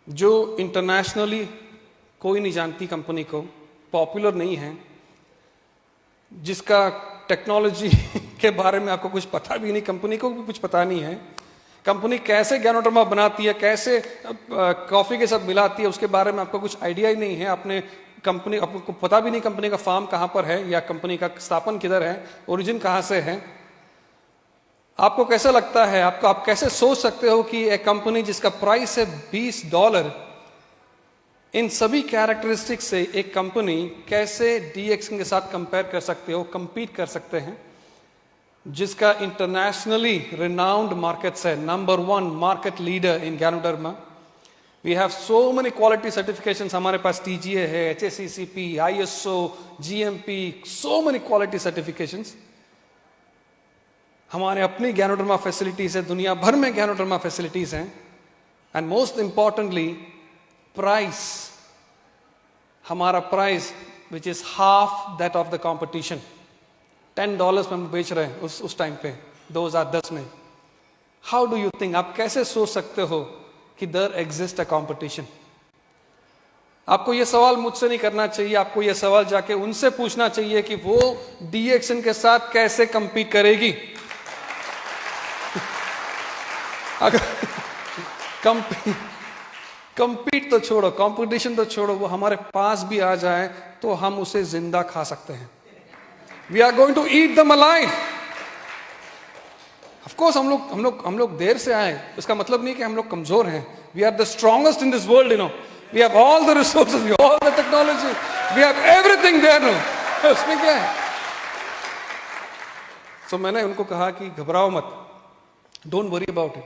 जो इंटरनेशनली कोई नहीं जानती, कंपनी को पॉपुलर नहीं है, जिसका टेक्नोलॉजी के बारे में आपको कुछ पता भी नहीं, कंपनी को भी कुछ पता नहीं है, कंपनी कैसे गैनोडर्मा बनाती है, कैसे कॉफ़ी के साथ मिलाती है, उसके बारे में आपको कुछ आइडिया ही नहीं है। आपको पता भी नहीं कंपनी का फार्म कहाँ पर है, या कंपनी का स्थापन किधर है, ओरिजिन कहाँ से है। आपको कैसा लगता है, आप कैसे सोच सकते हो कि एक कंपनी जिसका प्राइस है $20, इन सभी कैरेक्टरिस्टिक्स से एक कंपनी कैसे DXN के साथ कंपेयर कर सकते हो, कंपीट कर सकते हैं, जिसका इंटरनेशनली रिनाउंड मार्केट्स है, number 1 market leader in ganoderma. We have so many quality certifications, हमारे पास TGA है, HACCP, ISO, GMP, so many quality certifications. हमारे अपनी गैनोडर्मा फैसिलिटीज है, दुनिया भर में गैनोडर्मा फैसिलिटीज हैं, एंड मोस्ट इंपॉर्टेंटली प्राइस, हमारा price which is half that of the competition. $10 में हम बेच रहे हैं उस टाइम पे 2010 में। हाउ डू यू थिंक, आप कैसे सोच सकते हो कि देयर एग्जिस्ट अ कंपटीशन? आपको यह सवाल मुझसे नहीं करना चाहिए, आपको यह सवाल जाके उनसे पूछना चाहिए कि वो DXN के साथ कैसे कंपीट करेगी। अगर कंपीट तो छोड़ो, कंपटीशन तो छोड़ो, वो हमारे पास भी आ जाए तो हम उसे जिंदा खा सकते हैं। We are going to eat them alive. Of course हम लोग देर से आए, इसका मतलब नहीं कि हम लोग कमजोर हैं। We are the strongest in this world, we have all the resources, we all the technology, we have everything there no. उसमें क्या है? तो मैंने उनको कहा कि घबराओ मत, डोंट वरी अबाउट इट।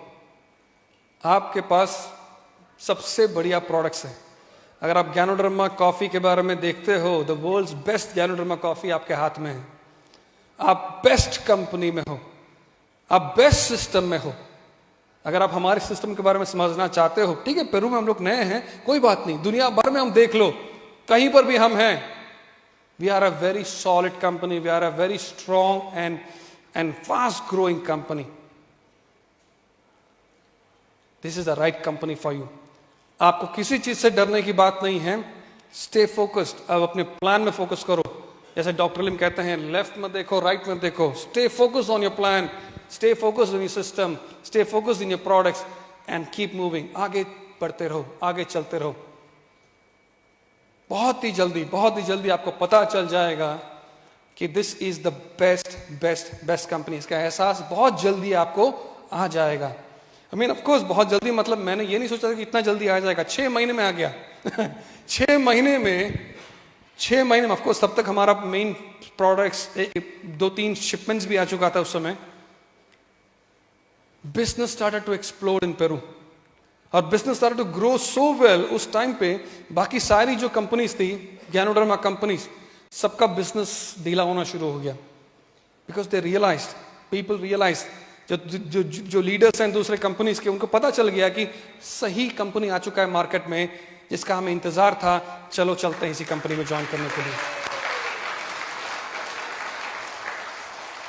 आपके पास सबसे बढ़िया प्रोडक्ट्स हैं। अगर आप गैनोडर्मा कॉफी के बारे में देखते हो, the world's best ganoderma coffee आपके हाथ में है। आप बेस्ट कंपनी में हो, आप बेस्ट सिस्टम में हो। अगर आप हमारे सिस्टम के बारे में समझना चाहते हो, ठीक है, पेरू में हम लोग नए हैं, कोई बात नहीं, दुनिया भर में हम देख लो, कहीं पर भी हम हैं। We are a very solid company, we are a very strong and fast growing company. This is the right company for you. आपको किसी चीज से डरने की बात नहीं है। स्टे फोकस्ड, अब अपने प्लान में फोकस करो। जैसे डॉक्टर लिम कहते हैं, लेफ्ट में देखो, राइट में देखो। Stay focused on your plan, stay focused on your system, stay focused in your products and keep moving. आगे बढ़ते रहो, आगे चलते रहो। बहुत ही जल्दी आपको पता चल जाएगा कि this is the best company. इसका एहसास बहुत जल्दी आपको आ जाएगा। आई मीन ऑफ कोर्स बहुत जल्दी, मतलब मैंने ये नहीं सोचा था कि इतना जल्दी आ जाएगा, 6 महीने में आ गया। 6 महीने में ऑफ कोर्स तब तक हमारा मेन प्रोडक्ट्स 2-3 शिपमेंट्स भी आ चुका था उस समय। Business started to explode in Peru, और business started to grow so well. उस टाइम पे बाकी सारी जो कंपनीज थी, गैनोडर्मा कंपनीज, सबका बिजनेस ढीला होना शुरू हो गया, because they realize, people realize, जो लीडर्स हैं दूसरे कंपनीज के, उनको पता चल गया कि सही कंपनी आ चुका है मार्केट में जिसका हमें इंतजार था, चलो चलते हैं इसी कंपनी में ज्वाइन करने के लिए।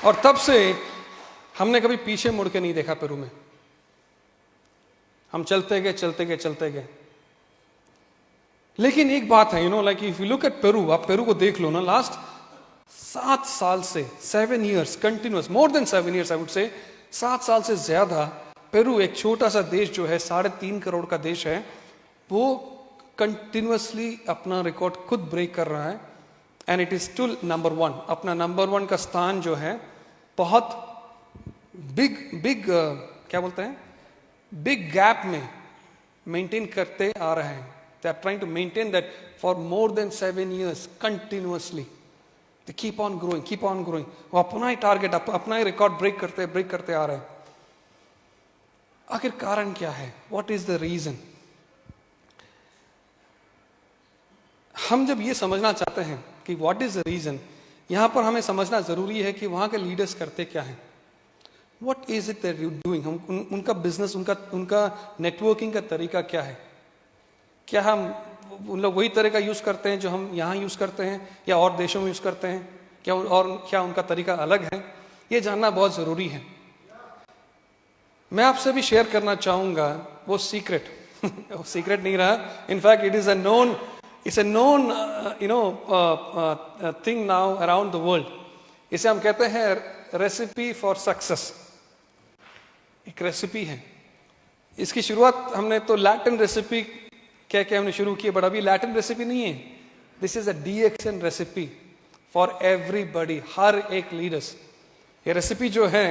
और तब से हमने कभी पीछे मुड़ के नहीं देखा पेरू में, हम चलते गए चलते गए चलते गए। लेकिन एक बात है, like if you look at Peru, आप पेरू को देख लो ना, लास्ट 7 साल से 7 years continuous, more than 7 years I would say, 7 साल से ज्यादा पेरू, एक छोटा सा देश जो है 3.5 करोड़ का देश है, वो कंटिन्यूअसली अपना रिकॉर्ड खुद ब्रेक कर रहा है, and it is still number 1। अपना नंबर 1 का स्थान जो है बहुत बिग क्या बोलते हैं, बिग गैप में मेंटेन करते आ रहे हैं। They are trying to maintain that for more than 7 years continuously. They keep on growing. वो अपना ही टारगेट, अपना ही रिकॉर्ड ब्रेक करते आ रहे हैं। आखिर कारण क्या है? What is the reason? हम जब ये समझना चाहते हैं कि व्हाट इज द रीजन, यहां पर हमें समझना जरूरी है कि वहां के लीडर्स करते क्या हैं। What is it that you doing? हम उनका बिजनेस, उनका नेटवर्किंग का तरीका क्या है? क्या हम उन लोग वही तरीका यूज करते हैं जो हम यहाँ यूज करते हैं, या और देशों में यूज करते हैं? क्या उनका तरीका अलग है? ये जानना बहुत जरूरी है। मैं आपसे भी शेयर करना चाहूंगा वो सीक्रेट। वो सीक्रेट नहीं रहा, in fact it is a known thing now around the world. इसे हम कहते हैं रेसिपी फॉर सक्सेस। एक रेसिपी है, इसकी शुरुआत हमने तो लैटिन रेसिपी कह के हमने शुरू की, बट अभी लैटिन रेसिपी नहीं है। This is a DXN recipe for everybody, हर एक लीडर्स। ये रेसिपी जो है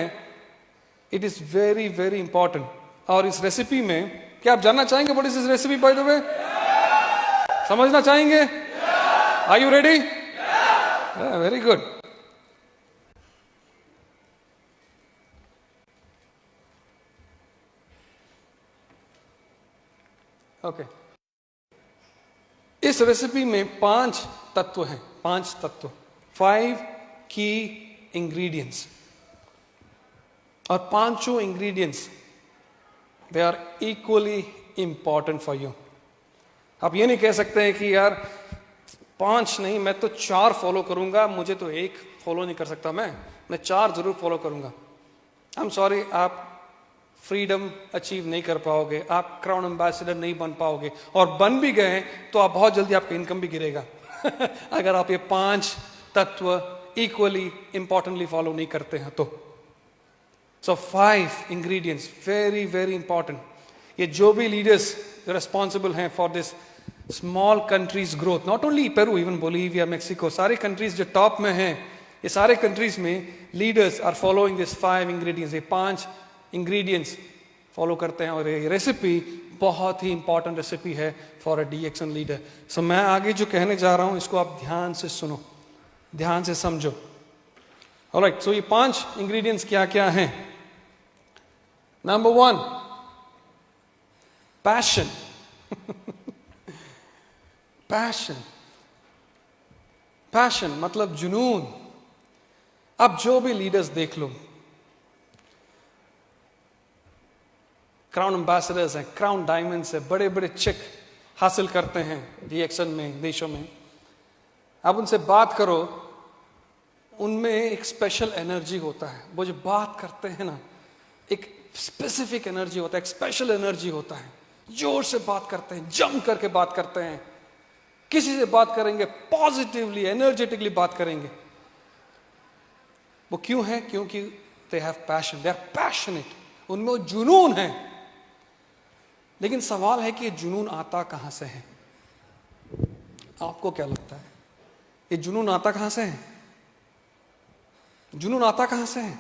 it is very very important. और इस रेसिपी में क्या आप जानना चाहेंगे what is this recipe by the way? समझना चाहेंगे? Are you ready? Very good. Okay, इस रेसिपी में 5 तत्व हैं, 5 तत्व, 5 की इंग्रेडिएंट्स। और पांचों ingredients they are equally important for you. आप ये नहीं कह सकते हैं कि यार 5 नहीं, मैं तो 4 फॉलो करूंगा, मुझे तो 1 फॉलो नहीं कर सकता, मैं 4 जरूर फॉलो करूंगा। आई एम सॉरी, आप फ्रीडम अचीव नहीं कर पाओगे, आप क्राउन एम्बेसडर नहीं बन पाओगे, और बन भी गए तो आप बहुत जल्दी आपका इनकम भी गिरेगा अगर आप ये 5 तत्व इक्वली इंपॉर्टेंटली फॉलो नहीं करते हैं तो। So 5 ingredients very very important. ये जो भी लीडर्स रिस्पॉन्सिबल हैं for this small countries growth, not only Peru, even Bolivia, Mexico, सारे कंट्रीज जो टॉप में हैं, ये सारे कंट्रीज में leaders are following this 5 ingredients. ये 5 इंग्रेडिएंट्स फॉलो करते हैं, और ये रेसिपी बहुत ही इंपॉर्टेंट रेसिपी है फॉर अ DXN लीडर। सो मैं आगे जो कहने जा रहा हूं इसको आप ध्यान से सुनो, ध्यान से समझो। ऑलराइट, सो ये 5 इंग्रेडिएंट्स क्या क्या हैं? Number 1, passion. पैशन मतलब जुनून। अब जो भी लीडर्स देख लो, क्राउन एम्बेसडर्स हैं, क्राउन डायमंड्स है, बड़े बड़े चेक हासिल करते हैं DXN में, देशों में। अब उनसे बात करो, उनमें एक स्पेशल एनर्जी होता है। वो जो बात करते हैं ना, एक स्पेसिफिक एनर्जी होता है, एक स्पेशल एनर्जी होता है। जोर से बात करते हैं, जम करके बात करते हैं, किसी से बात करेंगे पॉजिटिवली, एनर्जेटिकली बात करेंगे। वो क्यों है? क्योंकि they have passion, they are passionate, उनमें वो जुनून है। लेकिन सवाल है कि ये जुनून आता कहां से है? आपको क्या लगता है ये जुनून आता कहां से है? जुनून आता कहां से है?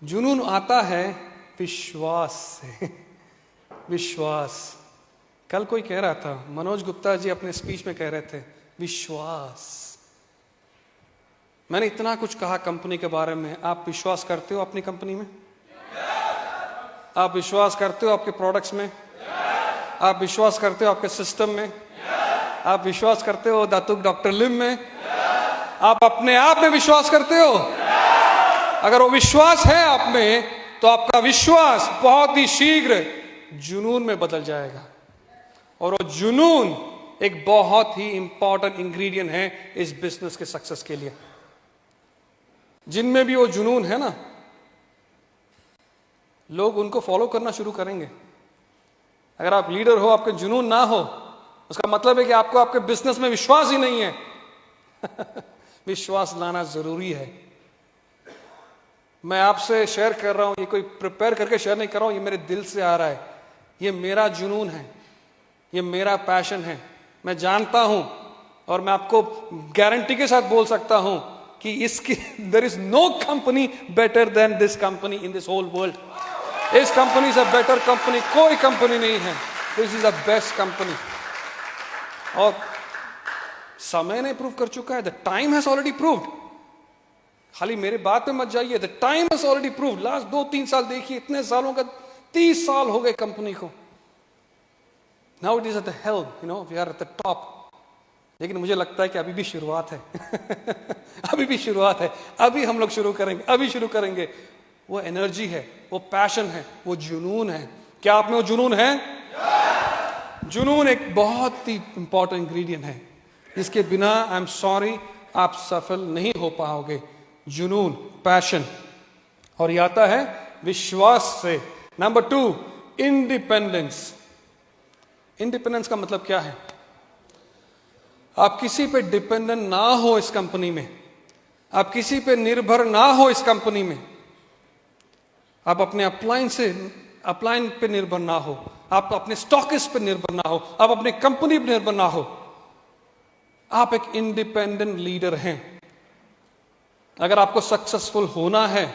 जुनून आता है विश्वास से। विश्वास। कल कोई कह रहा था, मनोज गुप्ता जी अपने स्पीच में कह रहे थे, विश्वास। मैंने इतना कुछ कहा कंपनी के बारे में, आप विश्वास करते हो अपनी कंपनी में? आप विश्वास करते हो आपके प्रोडक्ट्स में? आप विश्वास करते हो आपके सिस्टम में? आप विश्वास करते हो दातुक डॉक्टर लिम में? आप अपने आप में विश्वास करते हो? अगर वो विश्वास है आप में, तो आपका विश्वास बहुत ही शीघ्र जुनून में बदल जाएगा। और वो जुनून एक बहुत ही इंपॉर्टेंट इंग्रेडिएंट है इस बिजनेस के सक्सेस के लिए। जिनमें भी वो जुनून है ना, लोग उनको फॉलो करना शुरू करेंगे। अगर आप लीडर हो, आपके जुनून ना हो, उसका मतलब है कि आपको आपके बिजनेस में विश्वास ही नहीं है। विश्वास लाना जरूरी है। मैं आपसे शेयर कर रहा हूं, ये कोई प्रिपेयर करके शेयर नहीं कर रहा हूं, ये मेरे दिल से आ रहा है। ये मेरा जुनून है, ये मेरा पैशन है। मैं जानता हूं और मैं आपको गारंटी के साथ बोल सकता हूं कि इसकी there is no company better than this company in this whole world. इस कंपनी से बेटर कंपनी कोई कंपनी नहीं है। This is the best company. और समय ने प्रूव कर चुका है। The time has already proved. खाली मेरे बात में मत जाइए, the time has already proved. Last 2-3 साल देखिए, इतने सालों का 30 साल हो गए कंपनी को। Now it is at the helm, we are at the top. लेकिन मुझे लगता है कि अभी भी शुरुआत है। अभी भी शुरुआत है। अभी हम लोग शुरू करेंगे, अभी शुरू करेंगे। वो एनर्जी है, वो पैशन है, वो जुनून है। क्या आप में वो जुनून है? जुनून एक बहुत ही इंपॉर्टेंट इंग्रेडिएंट है, जिसके बिना आई एम सॉरी आप सफल नहीं हो पाओगे। जुनून, पैशन। और ये आता है विश्वास से। Number 2, independence. इंडिपेंडेंस का मतलब क्या है? आप किसी पे डिपेंडेंट ना हो इस कंपनी में, आप किसी पे निर्भर ना हो इस कंपनी में। आप अपने अपलाइन पे निर्भर ना हो, आप अपने स्टॉकिस्ट पे निर्भर ना हो, आप अपने कंपनी पे निर्भर ना हो। आप एक इंडिपेंडेंट लीडर हैं। अगर आपको सक्सेसफुल होना है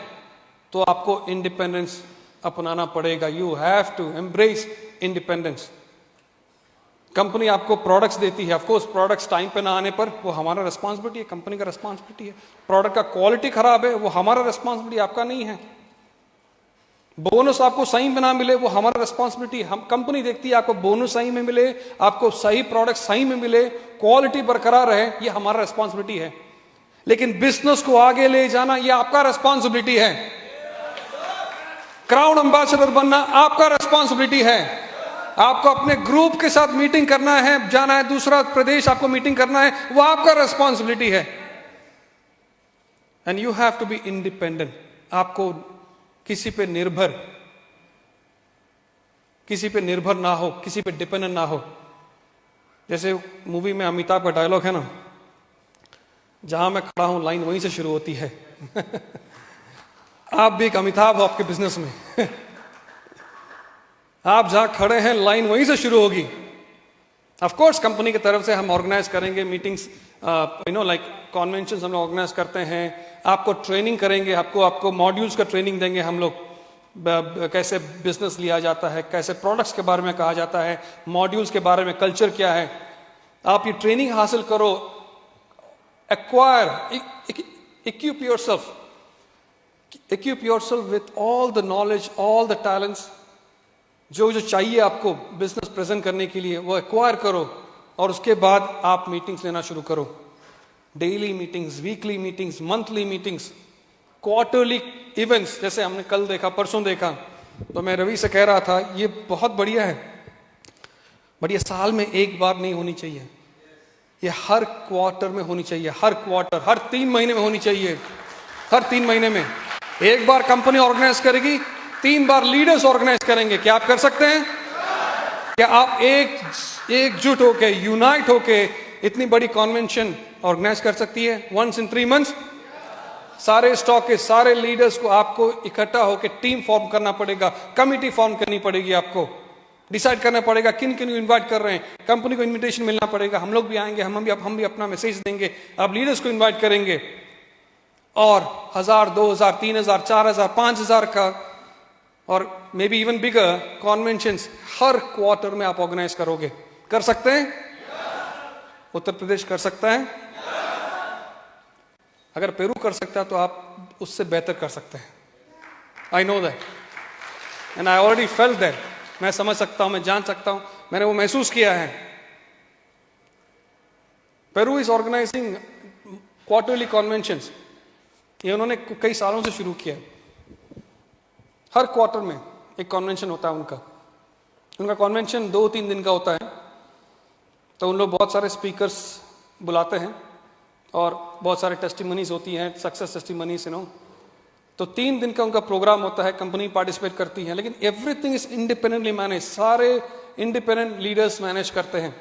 तो आपको इंडिपेंडेंस अपनाना पड़ेगा। You have to embrace independence. Company आपको प्रोडक्ट्स देती है, ऑफकोर्स प्रोडक्ट्स टाइम पे ना आने पर वो हमारा रिस्पॉन्सिबिलिटी है, कंपनी का रिस्पॉन्सिबिलिटी है। प्रोडक्ट का क्वालिटी खराब है, वो हमारा रिस्पॉन्सिबिलिटी, आपका नहीं है। बोनस आपको सही में ना मिले, वो हमारा रिस्पॉन्सिबिलिटी। हम कंपनी देखती है आपको बोनस सही में मिले, आपको सही प्रोडक्ट सही में मिले, क्वालिटी बरकरार रहे, ये हमारा रिस्पॉन्सिबिलिटी है। लेकिन बिजनेस को आगे ले जाना ये आपका रिस्पॉन्सिबिलिटी है। क्राउन एम्बेसडर बनना आपका रिस्पॉन्सिबिलिटी है। आपको अपने ग्रुप के साथ मीटिंग करना है, जाना है दूसरा प्रदेश, आपको मीटिंग करना है, वो आपका रिस्पॉन्सिबिलिटी है। And you have to be independent. आपको किसी पे निर्भर ना हो, किसी पे डिपेंडेंट ना हो। जैसे मूवी में अमिताभ का डायलॉग है ना, जहां मैं खड़ा हूं लाइन वहीं से शुरू होती है। आप भी एक अमिताभ हो आपके बिजनेस में। आप जहां खड़े हैं लाइन वहीं से शुरू होगी। ऑफ कोर्स कंपनी की तरफ से हम ऑर्गेनाइज करेंगे मीटिंग्स, लाइक कॉन्वेंशंस हम लोग ऑर्गेनाइज करते हैं। आपको ट्रेनिंग करेंगे, आपको मॉड्यूल्स का ट्रेनिंग देंगे हम लोग, कैसे बिजनेस लिया जाता है, कैसे प्रोडक्ट्स के बारे में कहा जाता है, मॉड्यूल्स के बारे में, कल्चर क्या है। आप ये ट्रेनिंग हासिल करो, acquire, equip yourself with all the knowledge, all the talents, जो चाहिए आपको बिजनेस प्रेजेंट करने के लिए, वो एक्वायर करो। और उसके बाद आप मीटिंग्स लेना शुरू करो। Daily meetings, weekly meetings, monthly meetings, quarterly events. जैसे हमने कल देखा, परसों देखा, तो मैं रवि से कह रहा था ये बहुत बढ़िया है, बट ये साल में एक बार नहीं होनी चाहिए, ये हर क्वार्टर में होनी चाहिए। हर क्वार्टर, हर 3 महीने में होनी चाहिए। हर 3 महीने में एक बार कंपनी ऑर्गेनाइज करेगी, 3 बार लीडर्स ऑर्गेनाइज करेंगे। क्या आप कर सकते हैं? क्या आप एकजुट होके, यूनाइट होके इतनी बड़ी कॉन्वेंशन ऑर्गेनाइज कर सकती है वंस इन 3 मंथ्स? सारे स्टॉक के सारे लीडर्स को आपको इकट्ठा होकर टीम फॉर्म करना पड़ेगा, कमिटी फॉर्म करनी पड़ेगी, आपको डिसाइड करना पड़ेगा किन किन को इनवाइट कर रहे हैं। कंपनी को इनविटेशन मिलना पड़ेगा, हम लोग भी आएंगे, हम भी अपना मैसेज देंगे, आप लीडर्स को इनवाइट करेंगे। और 1000, 2000, 3000, 4000, 5000 का और maybe even bigger conventions हर क्वार्टर में आप ऑर्गेनाइज करोगे। कर सकते हैं? उत्तर प्रदेश कर सकता है? अगर पेरू कर सकता है तो आप उससे बेहतर कर सकते हैं। I know that and I already felt that. मैं समझ सकता हूं, मैं जान सकता हूं, मैंने वो महसूस किया है। Peru is organising quarterly conventions. ये उन्होंने कई सालों से शुरू किया। हर क्वार्टर में एक कॉन्वेंशन होता है उनका कॉन्वेंशन 2-3 दिन का होता है। तो उन लोग बहुत सारे स्पीकर्स बुलाते हैं और बहुत सारे टेस्टिमनीज होती हैं, सक्सेस टेस्टिमनीज तो 3 दिन का उनका प्रोग्राम होता है। कंपनी पार्टिसिपेट करती है, लेकिन एवरीथिंग इज इंडिपेंडेंटली मैनेज। सारे इंडिपेंडेंट लीडर्स मैनेज करते हैं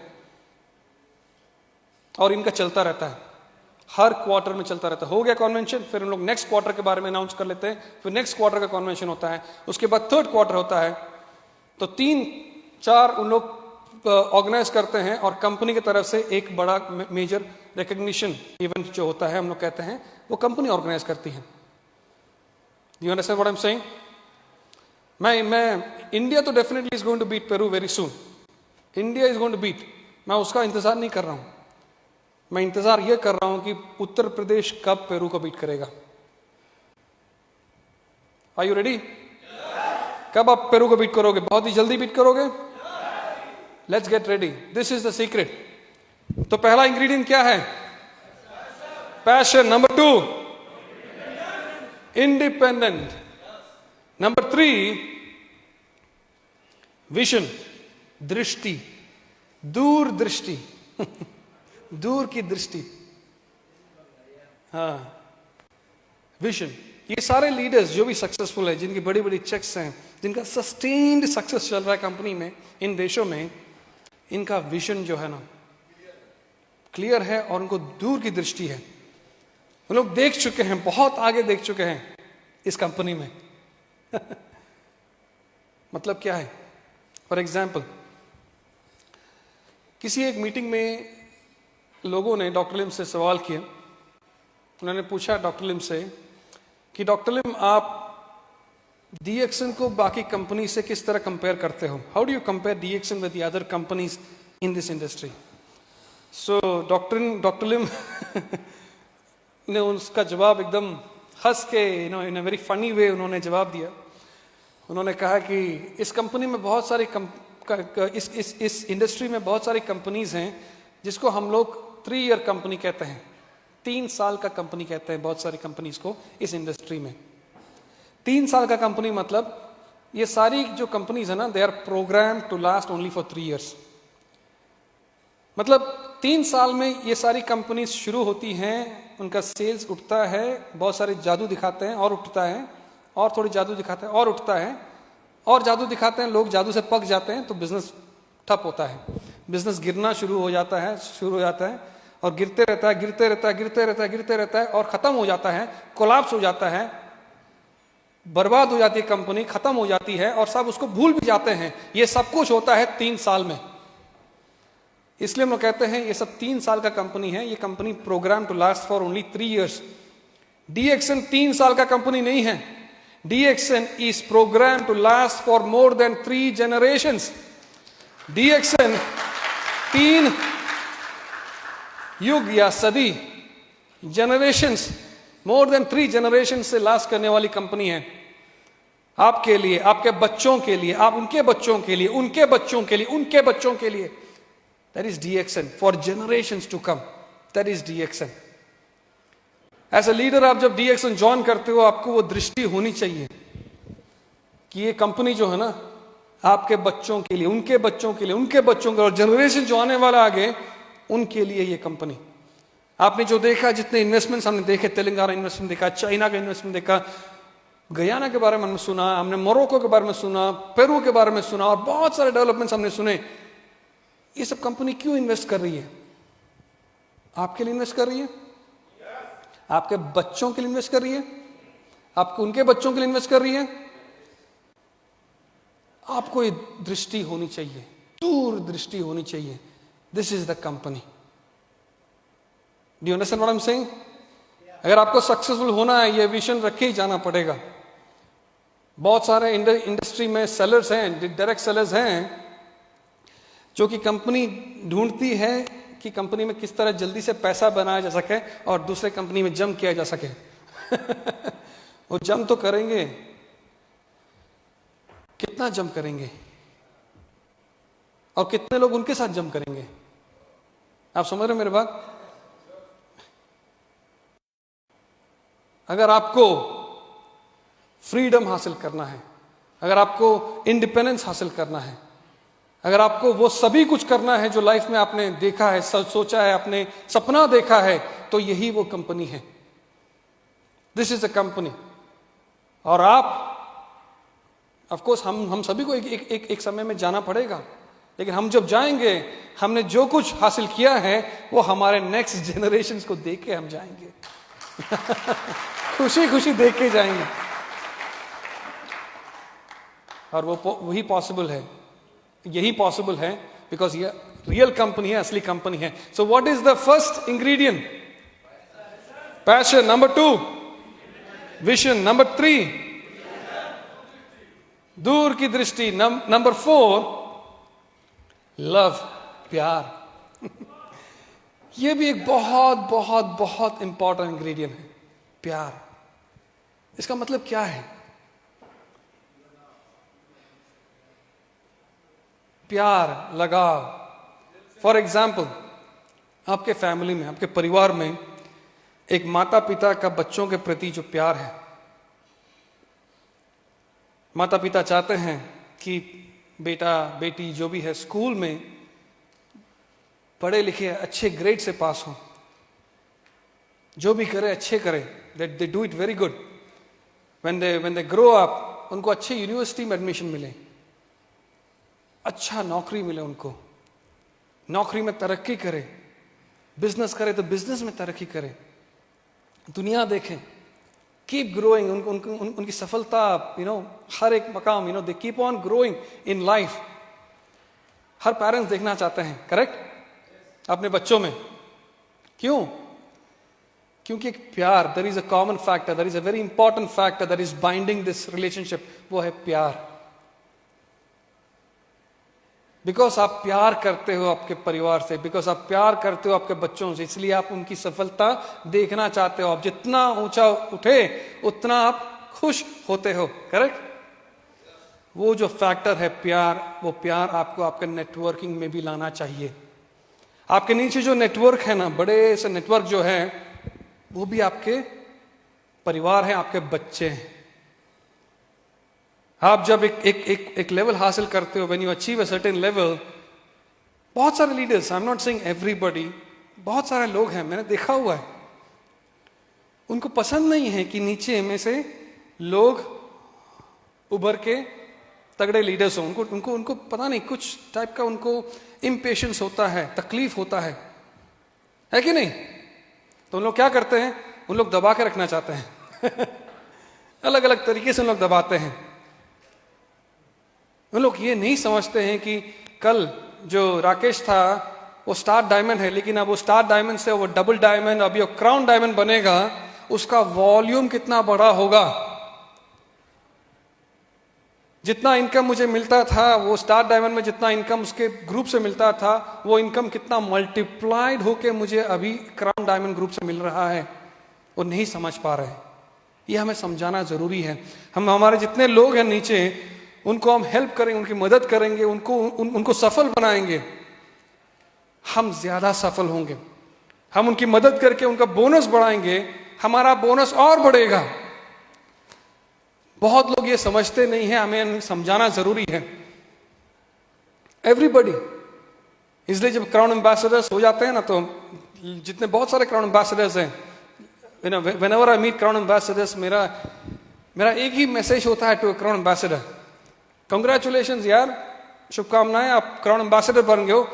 और इनका चलता रहता है, हर क्वार्टर में चलता रहता है। हो गया कॉन्वेंशन, फिर हम लोग नेक्स्ट क्वार्टर के बारे में अनाउंस कर लेते हैं, फिर नेक्स्ट क्वार्टर का कॉन्वेंशन होता है, उसके बाद थर्ड क्वार्टर होता है। तो 3-4 उन लोग ऑर्गेनाइज करते हैं और कंपनी की तरफ से एक बड़ा मेजर रिकग्निशन इवेंट जो होता है, हम लोग कहते हैं, वो कंपनी ऑर्गेनाइज करती है। You understand what I am saying? मैं इंडिया तो definitely is going to beat Peru very soon. India is going to beat. मैं उसका इंतजार नहीं कर रहा हूं, मैं इंतजार यह कर रहा हूं कि उत्तर प्रदेश कब पेरू को बीट करेगा। Are you ready? कब आप पेरू को बीट करोगे? बहुत ही जल्दी बीट करोगे? Let's get ready, this is the secret. तो पहला इंग्रेडिएंट क्या है? Passion. Number 2, independent. Number 3, vision, दृष्टि, दूरदृष्टि दूर की दृष्टि। हाँ, विजन। ये सारे लीडर्स जो भी सक्सेसफुल है, जिनकी बड़ी बड़ी चेक्स हैं, जिनका सस्टेन्ड सक्सेस चल रहा है कंपनी में, इन देशों में, इनका विजन जो है ना क्लियर है और उनको दूर की दृष्टि है। वो लोग देख चुके हैं, बहुत आगे देख चुके हैं इस कंपनी में। मतलब क्या है? फॉर एग्जाम्पल, किसी एक मीटिंग में लोगों ने डॉक्टर लिम से सवाल किया। उन्होंने पूछा डॉक्टर लिम से कि डॉक्टर लिम, आप डीएक्सन को बाकी कंपनी से किस तरह कंपेयर करते हो? How do you compare DXN with the other companies in this industry? So doctor Lim ने उसका जवाब एकदम हंस के, इन अ वेरी फनी वे उन्होंने जवाब दिया। उन्होंने कहा कि इस कंपनी में बहुत सारी इस इंडस्ट्री में बहुत सारी कंपनीज हैं जिसको हम लोग 3 ईयर कंपनी कहते हैं, 3 साल का कंपनी कहते हैं बहुत सारी कंपनीज को इस इंडस्ट्री में। 3 साल का कंपनी मतलब ये सारी जो कंपनीज है ना, they are program to last only for 3 years. मतलब 3 साल में ये सारी कंपनीज शुरू होती हैं, उनका सेल्स उठता है, बहुत सारे जादू दिखाते हैं और उठता है, और थोड़ी जादू दिखाते हैं और उठता है, और जादू दिखाते हैं, लोग जादू से पक जाते हैं, तो बिजनेस ठप होता है, बिजनेस गिरना शुरू हो जाता है और गिरते रहता है और खत्म हो जाता है, कोलैप्स हो जाता है, बर्बाद हो जाती है कंपनी, खत्म हो जाती है और सब उसको भूल भी जाते हैं। ये सब कुछ होता है 3 साल में। इसलिए हम लोग कहते हैं ये सब 3 साल का कंपनी है। ये company programme to last for only 3 years. DXN 3 साल का कंपनी नहीं है। DXN is programme to last for more than 3 generations. DXN 3 युग या सदी, जनरेशंस, मोर देन 3 जनरेशन से लास्ट करने वाली कंपनी है। आपके लिए, आपके बच्चों के लिए, आप उनके बच्चों के लिए, उनके बच्चों के लिए, उनके बच्चों के लिए। That is DXN for generations to come. That is DXN. As a leader आप जब डीएक्सन ज्वाइन करते हो, आपको वो दृष्टि होनी चाहिए कि ये कंपनी जो है ना, आपके बच्चों के लिए, उनके बच्चों के लिए, उनके बच्चों के लिए, और जनरेशन जो आने वाला आगे, उनके लिए ये कंपनी। आपने जो देखा, जितने इन्वेस्टमेंट्स हमने देखे, तेलंगाना इन्वेस्टमेंट देखा, चाइना का इन्वेस्टमेंट देखा, गयाना के बारे में हमने सुना, हमने मोरक्को के बारे में सुना, पेरू के बारे में सुना, और बहुत सारे डेवलपमेंट्स हमने सुने। ये सब कंपनी क्यों इन्वेस्ट कर रही है? आपके लिए इन्वेस्ट कर रही है, आपके बच्चों के लिए इन्वेस्ट कर रही है, आपको उनके बच्चों के लिए इन्वेस्ट कर रही है। आपको ये दृष्टि होनी चाहिए, दूर दृष्टि होनी चाहिए। This is the company. Do you understand what I am saying? अगर आपको सक्सेसफुल होना है, ये विजन रखे ही जाना पड़ेगा। बहुत सारे इंडस्ट्री में सेलर्स हैं, डायरेक्ट सेलर्स हैं, जो कि कंपनी ढूंढती है कि कंपनी में किस तरह जल्दी से पैसा बनाया जा सके और दूसरे कंपनी में जंप किया जा सके। वो जंप तो करेंगे, कितना जंप करेंगे और कितने लोग उनके साथ जंप करेंगे? आप समझ रहे हो मेरी बात? अगर आपको फ्रीडम हासिल करना है, अगर आपको इंडिपेंडेंस हासिल करना है, अगर आपको वो सभी कुछ करना है जो लाइफ में आपने देखा है, सोचा है, आपने सपना देखा है, तो यही वो कंपनी है। This is a company. और आप, ऑफ कोर्स हम सभी को एक समय में जाना पड़ेगा, लेकिन हम जब जाएंगे, हमने जो कुछ हासिल किया है वो हमारे नेक्स्ट जनरेशन को देख के हम जाएंगे। खुशी खुशी देख के जाएंगे, और वो वही पॉसिबल है, यही पॉसिबल है बिकॉज ये रियल कंपनी है, असली कंपनी है। So what is the first ingredient? Passion. Number 2 vision. Number 3 दूर की दृष्टि। नंबर 4 लव, प्यार। ये भी एक बहुत बहुत बहुत इंपॉर्टेंट इंग्रेडिएंट है, प्यार। इसका मतलब क्या है? प्यार, लगाव। फॉर एग्जाम्पल, आपके फैमिली में, आपके परिवार में एक माता पिता का बच्चों के प्रति जो प्यार है, माता पिता चाहते हैं कि बेटा बेटी जो भी है स्कूल में पढ़े लिखे अच्छे ग्रेड से पास हो, जो भी करे अच्छे करे, that they do it very good. When they grow up, उनको अच्छे यूनिवर्सिटी में एडमिशन मिले, अच्छा नौकरी मिले, उनको नौकरी में तरक्की करे, बिजनेस करे तो बिजनेस में तरक्की करे, दुनिया देखें, कीप ग्रोइंग। उनकी सफलता हर एक मकाम, दे keep on growing in life. Her parents देखना चाहते हैं, करेक्ट, अपने बच्चों में। क्यों? क्योंकि एक प्यार, there is a common factor, there is a very important factor that is binding this relationship, वो है प्यार। बिकॉज आप प्यार करते हो आपके परिवार से, बिकॉज आप प्यार करते हो आपके बच्चों से, इसलिए आप उनकी सफलता देखना चाहते हो। आप जितना ऊंचा उठे उतना आप खुश होते हो, करेक्ट। वो जो फैक्टर है प्यार, वो प्यार आपको आपके नेटवर्किंग में भी लाना चाहिए। आपके नीचे जो नेटवर्क है ना, बड़े से नेटवर्क जो है, वो भी आपके परिवार है, आपके बच्चे हैं। आप जब एक लेवल हासिल करते हो, when you achieve a certain level, बहुत सारे leaders, I am not saying everybody, बहुत सारे लोग हैं, मैंने देखा हुआ है, उनको पसंद नहीं है कि नीचे में से लोग उभर के तगड़े लीडर्स हों। उनको पता नहीं, कुछ टाइप का उनको इम्पेशंस होता है, तकलीफ होता है कि नहीं? तो उन लोग क्या करते हैं? उन लोग दबा के रखना चाहते हैं। अलग अलग तरीके से उन लोग दबाते हैं। उन लोग ये नहीं समझते हैं कि कल जो राकेश था वो स्टार डायमंड है, लेकिन अब वो स्टार डायमंड से वो डबल डायमंड, अभी वो क्राउन डायमंड बनेगा, उसका वॉल्यूम कितना बड़ा होगा। जितना इनकम मुझे मिलता था, वो स्टार डायमंड में जितना इनकम उसके ग्रुप से मिलता था, वो इनकम कितना मल्टीप्लाइड होके मुझे अभी क्राउन डायमंड ग्रुप से मिल रहा है। वो नहीं समझ पा रहे। ये हमें समझाना जरूरी है। हम, हमारे जितने लोग हैं नीचे, उनको हम हेल्प करेंगे, उनकी मदद करेंगे, उनको सफल बनाएंगे, हम ज्यादा सफल होंगे। हम उनकी मदद करके उनका बोनस बढ़ाएंगे, हमारा बोनस और बढ़ेगा। बहुत लोग ये समझते नहीं है, हमें समझाना जरूरी है। एवरीबॉडी, इसलिए जब क्राउन एम्बेसडर्स हो जाते हैं ना, तो जितने बहुत सारे क्राउन एम्बेसडर्स हैं, whenever I meet crown ambassadors, मेरा एक ही मैसेज होता है टू क्राउन एम्बेसडर, कंग्रेचुलेशंस यार, शुभकामनाएं, आप क्राउन एम्बेसडर बन गए हो।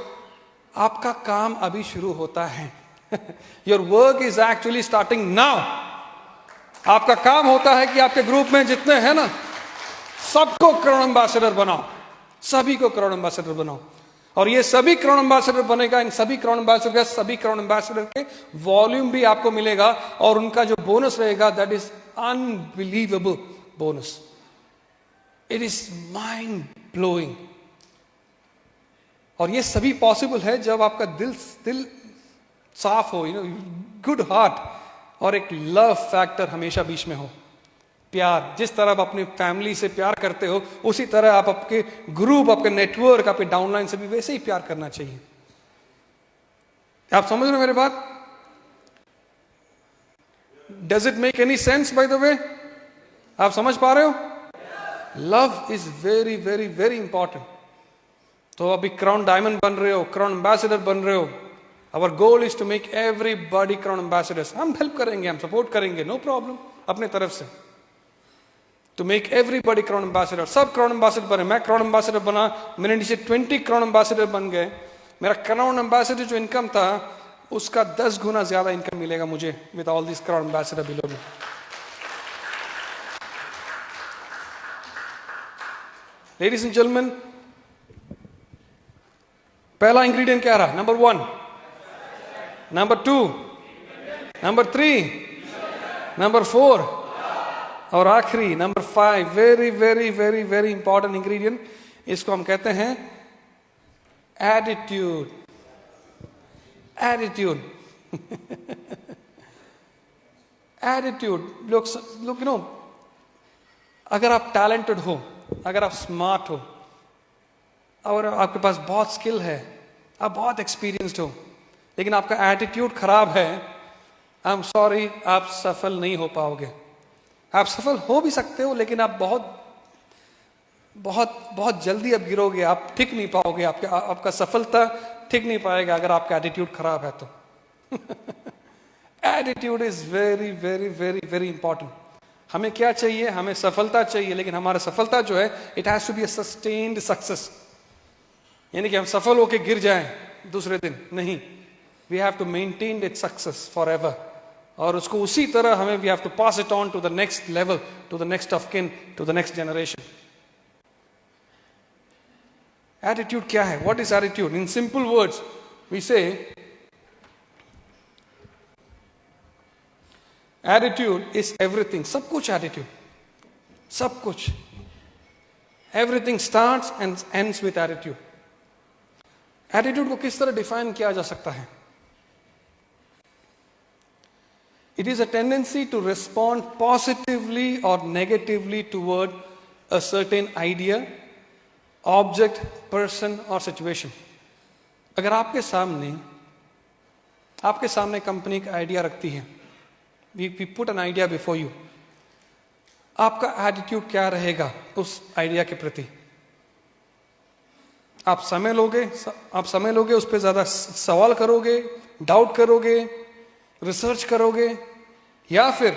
आपका काम अभी शुरू होता है। Your work is actually starting now. आपका काम होता है कि आपके ग्रुप में जितने हैं ना, सबको क्राउन एम्बेसडर बनाओ, सभी को क्राउन एम्बेसडर बनाओ। और ये सभी क्राउन एम्बेसडर बनेगा, इन सभी क्राउन एम्बेसडर के वॉल्यूम भी आपको मिलेगा, और उनका जो बोनस रहेगा, that is unbelievable bonus. It is mind blowing. और ये सभी पॉसिबल है जब आपका दिल साफ हो, गुड हार्ट, और एक लव फैक्टर हमेशा बीच में हो। प्यार, जिस तरह आप अपनी फैमिली से प्यार करते हो, उसी तरह आप आपके ग्रुप, आपके नेटवर्क, आपके डाउनलाइन से भी वैसे ही प्यार करना चाहिए। आप समझ रहे हो मेरी बात? Does it make any sense bye the वे? आप समझ पा रहे हो? Love is very very very important. तो अभी क्राउन डायमंड बन रहे हो, क्राउन एम्बेसडर बन रहे हो, our goal is to make everybody crown ambassadors. हम हेल्प करेंगे, हम सपोर्ट करेंगे, नो प्रॉब्लम, अपने तरफ से, to make everybody crown ambassador. सब क्राउन एम्बेसडर बने, मैं क्राउन एम्बेसडर बना, मेरे नीचे 20 क्राउन एम्बेसडर बन गए। मेरा क्राउन एम्बेसडर जो इनकम था उसका 10 गुना ज्यादा इनकम मिलेगा मुझे with all this crown ambassador below me. Ladies and gentleman, पहला इंग्रेडिएंट क्या रहा? नंबर 1, नंबर 2, नंबर 3, नंबर 4, और आखिरी number 5, very very very very important ingredient, इसको हम कहते हैं एटीट्यूड। Attitude attitude. लोग अगर आप टैलेंटेड हो, अगर आप स्मार्ट हो, और आपके पास बहुत स्किल है, आप बहुत एक्सपीरियंस्ड हो, लेकिन आपका एटीट्यूड खराब है, आई एम सॉरी, आप सफल नहीं हो पाओगे। आप सफल हो भी सकते हो, लेकिन आप बहुत बहुत बहुत जल्दी आप गिरोगे, आप टिक नहीं पाओगे, आपका सफलता टिक नहीं पाएगा अगर आपका एटीट्यूड खराब है तो। Attitude is very very very very important. हमें क्या चाहिए? हमें सफलता चाहिए, लेकिन हमारा सफलता जो है, it has to be a sustained success. यानी कि हम सफल होके गिर जाएं दूसरे दिन, नहीं, we have to maintain it success for ever. और उसको उसी तरह हमें we have to pass it on to the next level, to the next of kin, to the next generation. Attitude क्या है? What is attitude? In simple words we say attitude is everything. सब कुछ attitude, सब कुछ, everything starts and ends with attitude. Attitude को किस तरह define किया जा सकता है? It is a tendency to respond positively और negatively toward a certain idea, object, person और सिचुएशन। अगर आपके सामने कंपनी का आइडिया रखती है, we put an idea before you, आपका एटीट्यूड क्या रहेगा उस आइडिया के प्रति? आप समय लोगे, उस पर ज्यादा सवाल करोगे, डाउट करोगे, रिसर्च करोगे, या फिर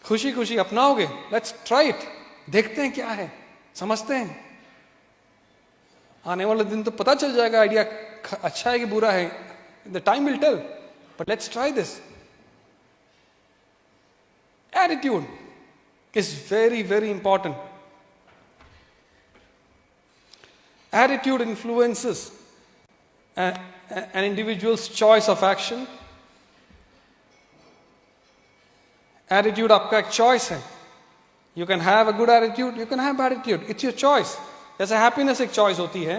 खुशी खुशी अपनाओगे? लेट्स ट्राई इट, देखते हैं क्या है, समझते हैं, आने वाले दिन तो पता चल जाएगा आइडिया अच्छा है कि बुरा है, the time will tell, but let's try this. Attitude is very very important. Attitude influences an individual's choice of action. Attitude आपका एक choice है। You can have a good attitude, you can have bad attitude. It's your choice. जैसे happiness एक choice होती है,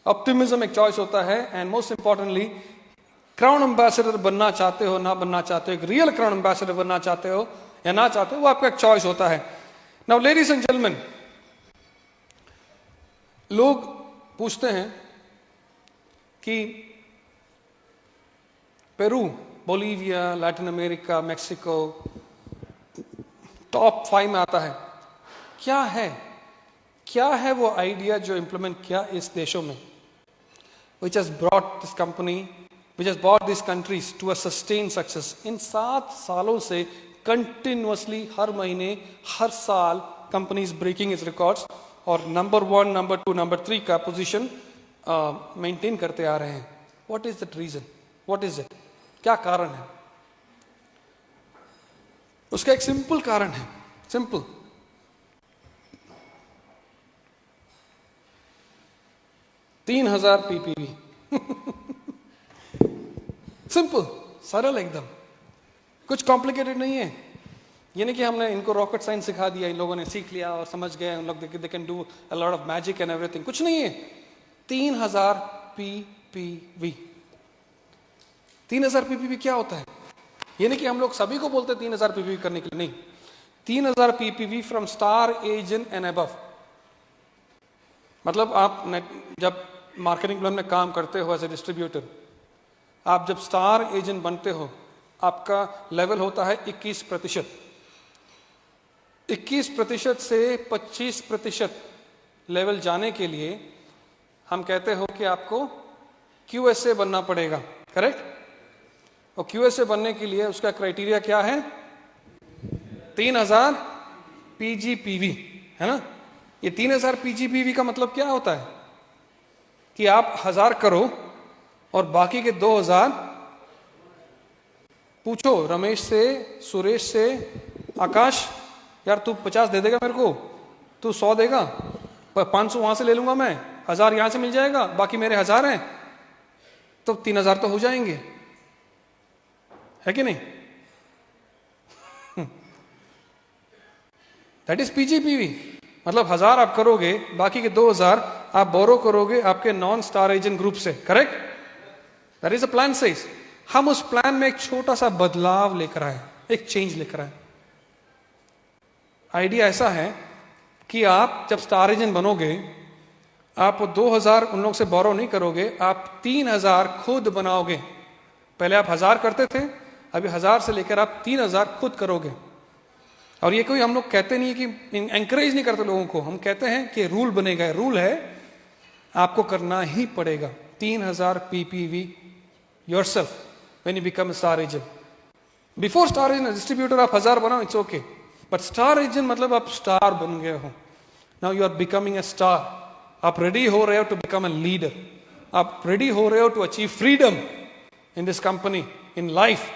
optimism एक choice होता है, and most importantly, crown ambassador बनना चाहते हो ना बनना चाहते हो, एक real crown ambassador बनना चाहते हो या ना चाहते हो, वो आपका एक चॉइस होता है। नाउ लेडीज एंड जेंटलमैन, लोग पूछते हैं कि Peru, Bolivia, Latin America, Mexico top 5 में आता है। क्या है वो आइडिया जो इंप्लीमेंट किया इस देशों में, which has brought this company, which has brought this countries to a sustain success. इन 7 सालों से कंटिन्यूअसली हर महीने, हर साल कंपनीज ब्रेकिंग इज रिकॉर्ड्स और नंबर 1, नंबर 2, नंबर 3 का पोजीशन मेंटेन करते आ रहे हैं। What is the reason? What is it? क्या कारण है? उसका एक सिंपल कारण है, सिंपल। $3,000 PPV। सिंपल सरल एकदम, कुछ कॉम्प्लिकेटेड नहीं है। ये नहीं कि हमने इनको रॉकेट साइंस सिखा दिया, इन लोगों ने सीख लिया और समझ गए, उन लोग they can do a lot of magic and everything, कुछ नहीं है। 3000 पीपीवी। 3000 पीपीवी क्या होता है? ये नहीं कि हम लोग सभी को बोलते 3000 पीपीवी करने के लिए, नहीं। 3000 PPV from star agent and above. मतलब आप जब मार्केटिंग प्लान में काम करते हो एज ए डिस्ट्रीब्यूटर, आप जब स्टार एजेंट बनते हो, आपका लेवल होता है 21%। 21% से 25% लेवल जाने के लिए हम कहते हो कि आपको QSA बनना पड़ेगा, करेक्ट? और QSA बनने के लिए उसका क्राइटेरिया क्या है? 3000 PGPV, है ना? ये 3000 PGPV का मतलब क्या होता है कि आप 1000 करो और बाकी के 2000 पूछो रमेश से, सुरेश से, आकाश, यार तू 50 दे देगा मेरे को, तू 100 देगा, 500 वहां से ले लूंगा मैं, 1000 यहां से मिल जाएगा, बाकी मेरे 1000 हैं, तो 3000 तो हो जाएंगे, है कि नहीं? That is PGPV। मतलब 1000 आप करोगे, बाकी के 2000 आप बोरो करोगे आपके नॉन स्टार एजेंट ग्रुप से, correct? That is a plan size. हम उस प्लान में एक छोटा सा बदलाव लेकर आए, एक चेंज लेकर आए। आइडिया ऐसा है कि आप जब स्टार एजेंट बनोगे, आप 2000 उन लोग से बोरो नहीं करोगे, आप 3000 खुद बनाओगे। पहले आप 1000 करते थे, अभी 1000 से लेकर आप 3000 खुद करोगे। और ये कोई हम लोग कहते नहीं कि एंकरेज नहीं करते लोगों को, हम कहते हैं कि रूल बनेगा, रूल है, आपको करना ही पड़ेगा। 3000 PPV yourself when you become star agent. Before star agent distributor आप 1000 बनाओ, it's okay, but star agent मतलब आप स्टार बन गए हो। Now you are becoming a star. आप रेडी हो रहे हो टू बिकम अ लीडर, आप रेडी हो रहे हो to achieve freedom in this company, in life.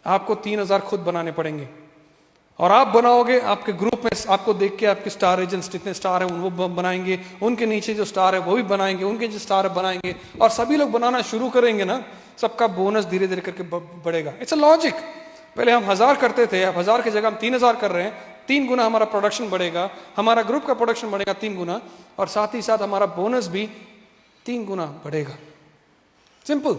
आपको 3000 खुद बनाने पड़ेंगे और आप बनाओगे। आपके ग्रुप में आपको देख के आपके स्टार एजेंट्स जितने स्टार है वो बनाएंगे, उनके नीचे जो स्टार है वो भी बनाएंगे, उनके जो स्टार है बनाएंगे, और सभी लोग बनाना शुरू करेंगे ना, सबका बोनस धीरे धीरे करके बढ़ेगा। It's a logic. पहले हम 1000 करते थे, अब 1000 की जगह हम 3000 कर रहे हैं, 3 गुना हमारा प्रोडक्शन बढ़ेगा, हमारा ग्रुप का प्रोडक्शन बढ़ेगा 3 गुना, और साथ ही साथ हमारा बोनस भी 3 गुना बढ़ेगा। सिंपल।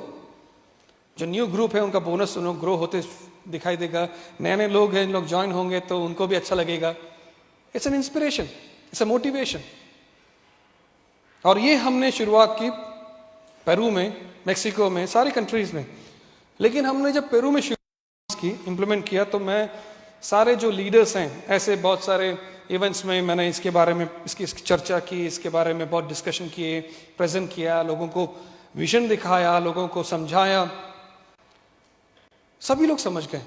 जो न्यू ग्रुप है उनका बोनस ग्रो होते दिखाई देगा, नए नए लोग हैं, लोग ज्वाइन होंगे तो उनको भी अच्छा लगेगा। It's an inspiration, it's a motivation. और ये हमने शुरुआत की पेरू में, मेक्सिको में, सारी कंट्रीज में। लेकिन हमने जब पेरू में शुरुआत की, इम्प्लीमेंट किया, तो मैं सारे जो लीडर्स हैं, ऐसे बहुत सारे इवेंट्स में मैंने इसके बारे में इसकी चर्चा की, इसके बारे में बहुत डिस्कशन किए, प्रेजेंट किया, लोगों को विजन दिखाया, लोगों को समझाया। सभी लोग समझ गए,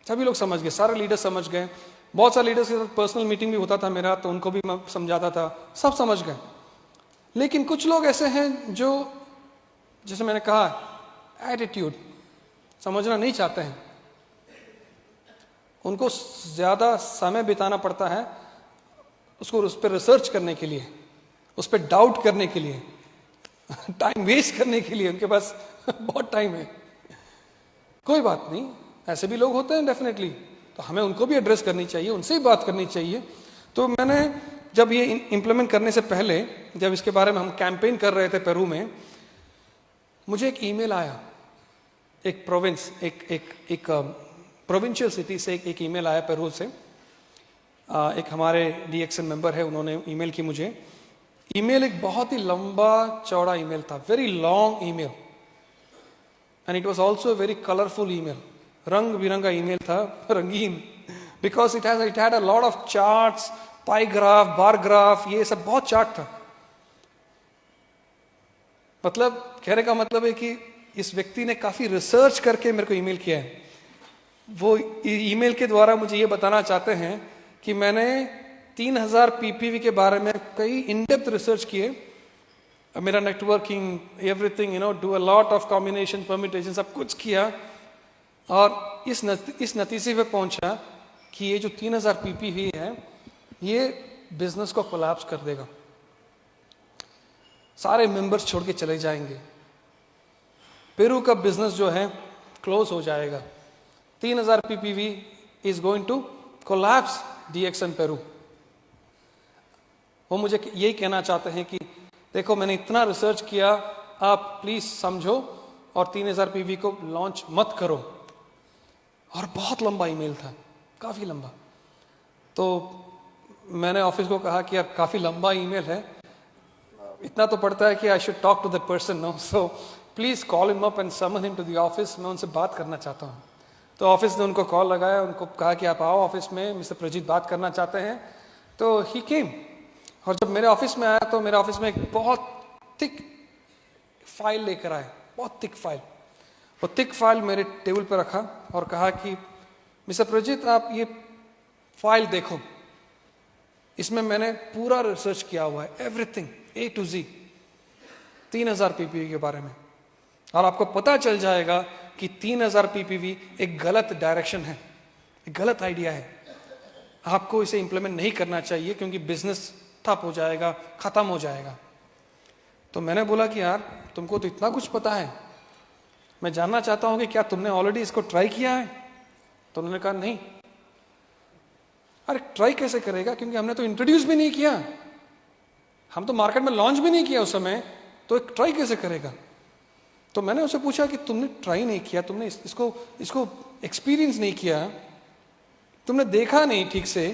सभी लोग समझ गए, सारे लीडर समझ गए। बहुत सारे लीडर्स के साथ पर्सनल मीटिंग भी होता था मेरा, तो उनको भी मैं समझाता था, सब समझ गए। लेकिन कुछ लोग ऐसे हैं जो, जैसे मैंने कहा, एटीट्यूड, समझना नहीं चाहते हैं। उनको ज्यादा समय बिताना पड़ता है उसको उस पर रिसर्च करने के लिए, उस पर डाउट करने के लिए, टाइम वेस्ट करने के लिए उनके पास बहुत टाइम है। कोई बात नहीं, ऐसे भी लोग होते हैं डेफिनेटली, तो हमें उनको भी एड्रेस करनी चाहिए, उनसे ही बात करनी चाहिए। तो मैंने जब ये इम्प्लीमेंट करने से पहले, जब इसके बारे में हम कैंपेन कर रहे थे पेरू में, मुझे एक ईमेल आया, एक प्रोविंस, एक प्रोविंशियल सिटी से एक ईमेल आया पेरू से। एक हमारे DXN मेंबर है, उन्होंने ईमेल की मुझे। ईमेल एक बहुत ही लंबा चौड़ा ईमेल था, very long email, and it was also very colourful email. रंग बिरंगा ईमेल था, रंगीन, because it had a lot of charts, pi graph, bar graph, ये सब बहुत चार्ट था। मतलब कहने का मतलब है कि इस व्यक्ति ने काफी रिसर्च करके मेरे को ईमेल किया है। वो ईमेल के द्वारा मुझे ये बताना चाहते हैं कि मैंने 3000 PPV के बारे में कई इन डेप्थ रिसर्च किए, मेरा networking, everything, do a lot of combination, permutation, सब कुछ किया, और इस नतीजे पे पहुंचा कि ये जो 3000 PPV है, ये बिजनेस को कोलैप्स कर देगा, सारे मेंबर्स छोड़ के चले जाएंगे। पेरू का बिजनेस जो है क्लोज हो जाएगा। 3000 PPV is going to collapse DXN Peru. वो मुझे यही कहना चाहते हैं कि देखो मैंने इतना रिसर्च किया, आप प्लीज समझो और 3000 पीवी को लॉन्च मत करो। और बहुत लंबा ईमेल था, काफी लंबा। तो मैंने ऑफिस को कहा कि यार काफी लंबा ईमेल है, इतना तो पड़ता है कि I should talk to that person no, so please call him up and summon him to the office, मैं उनसे बात करना चाहता हूँ। तो ऑफिस ने उनको कॉल लगाया, उनको कहा कि आप आओ ऑफिस में, मिस्टर प्रजीत बात करना चाहते हैं। तो ही केम, और जब मेरे ऑफिस में आया तो मेरे ऑफिस में एक बहुत थिक फाइल लेकर आए, बहुत थिक फाइल। वो थिक फाइल मेरे टेबल पर रखा और कहा कि मिस्टर प्रजीत आप ये फाइल देखो, इसमें मैंने पूरा रिसर्च किया हुआ है, everything A to Z 3000 PPV के बारे में, और आपको पता चल जाएगा कि 3000 पीपीवी एक गलत डायरेक्शन है, एक गलत आइडिया है, आपको इसे इंप्लीमेंट नहीं करना चाहिए क्योंकि बिजनेस ठप हो जाएगा, खत्म हो जाएगा। तो मैंने बोला कि यार तुमको तो इतना कुछ पता है, मैं जानना चाहता हूं कि क्या तुमने ऑलरेडी इसको ट्राई किया है? तो उन्होंने कहा नहीं। अरे ट्राई कैसे करेगा, क्योंकि हमने तो इंट्रोड्यूस भी नहीं किया, हम तो मार्केट में लॉन्च भी नहीं किया उस समय, तो एक ट्राई कैसे करेगा? तो मैंने उससे पूछा कि तुमने ट्राई नहीं किया, तुमने इसको एक्सपीरियंस नहीं किया, तुमने देखा नहीं ठीक से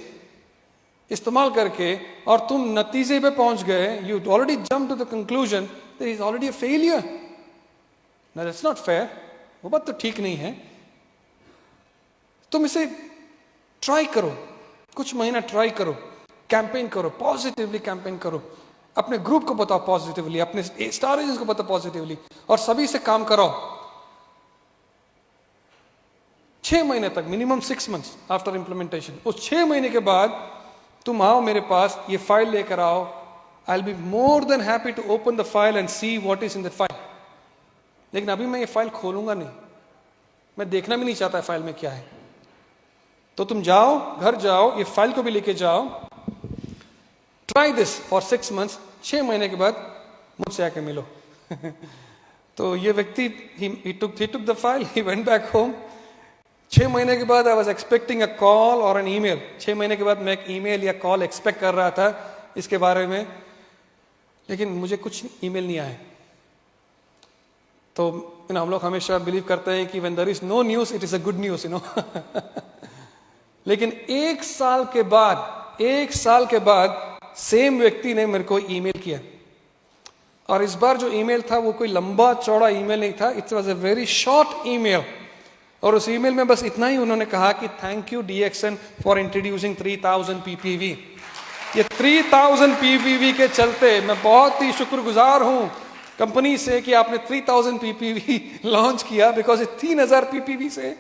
इस्तेमाल करके, और तुम नतीजे पे पहुंच गए, you already jump to the conclusion there is already a failure. No, that's not fair, वो बात तो ठीक नहीं है। तुम इसे ट्राई करो, कुछ महीना ट्राई करो, कैंपेन करो, पॉजिटिवली कैंपेन करो, अपने ग्रुप को बताओ पॉजिटिवली, अपने स्टार एजेंट्स को बताओ पॉजिटिवली, और सभी से काम कराओ 6 महीने तक, मिनिमम 6 months आफ्टर इंप्लीमेंटेशन। उस 6 महीने के बाद तुम आओ मेरे पास, ये फाइल लेकर आओ, I will be more than happy to open the file and see what is in that file. लेकिन अभी मैं ये फाइल खोलूंगा नहीं, मैं देखना भी नहीं चाहता फाइल में क्या है। तो तुम जाओ, घर जाओ, ये फाइल को भी लेके जाओ, ट्राई दिस फॉर 6 months, 6 महीने के बाद मुझसे आके मिलो। तो ये व्यक्ति he took the file, he went back home। 6 महीने के बाद I was expecting a call और एन ईमेल। 6 महीने के बाद मैं एक ईमेल या कॉल एक्सपेक्ट कर रहा था इसके बारे में, लेकिन मुझे कुछ ईमेल नहीं आए। तो हम लोग हमेशा बिलीव करते हैं कि when there is no news it is a good news, लेकिन 1 साल के बाद सेम व्यक्ति ने मेरे को ईमेल किया, और इस बार जो ईमेल था वो कोई लंबा चौड़ा ईमेल नहीं था, it was a very short email. और उस ईमेल में बस इतना ही उन्होंने कहा कि thank you DXN for introducing 3000 PPV. ये 3000 पीपीवी के चलते मैं बहुत ही शुक्रगुजार हूं कंपनी से कि आपने 3000 पीपीवी लॉन्च किया, बिकॉज 3000 पीपीवी से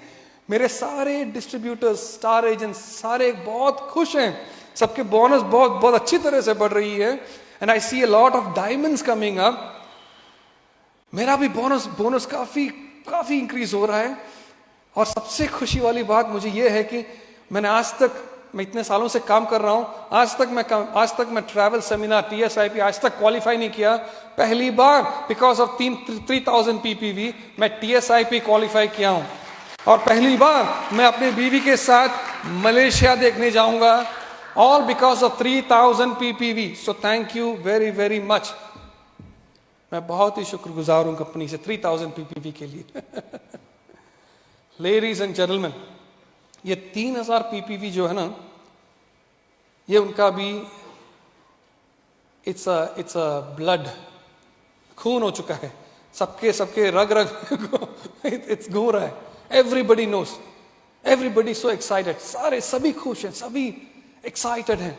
मेरे सारे डिस्ट्रीब्यूटर्स, स्टार एजेंट्स सारे बहुत खुश हैं, सबके बोनस बहुत अच्छी तरह से बढ़ रही है, and I see a lot of diamonds coming up. मेरा भी बोनस काफी इंक्रीज हो रहा है। और सबसे खुशी वाली बात मुझे यह है कि मैं इतने सालों से काम कर रहा हूं, आज तक मैं ट्रैवल सेमिनार TSIP आज तक क्वालिफाई नहीं किया। पहली बार बिकॉज ऑफ 3000 पीपीवी मैं TSIP क्वालिफाई किया हूं, और पहली बार मैं अपने बीवी के साथ मलेशिया देखने जाऊंगा, all because of 3000 PPV. So thank you very very much. मैं बहुत ही शुक्रगुजार हूं कंपनी से 3000 पीपीवी के लिए। लेडीज एंड जेंटलमैन, ये 3000 पीपीवी जो है ना, ये उनका भी इट्स अ ब्लड, खून हो चुका है, सबके रग इट्स घूम रहा है। Everybody knows, everybody so excited, सभी खुश हैं, सभी एक्साइटेड हैं।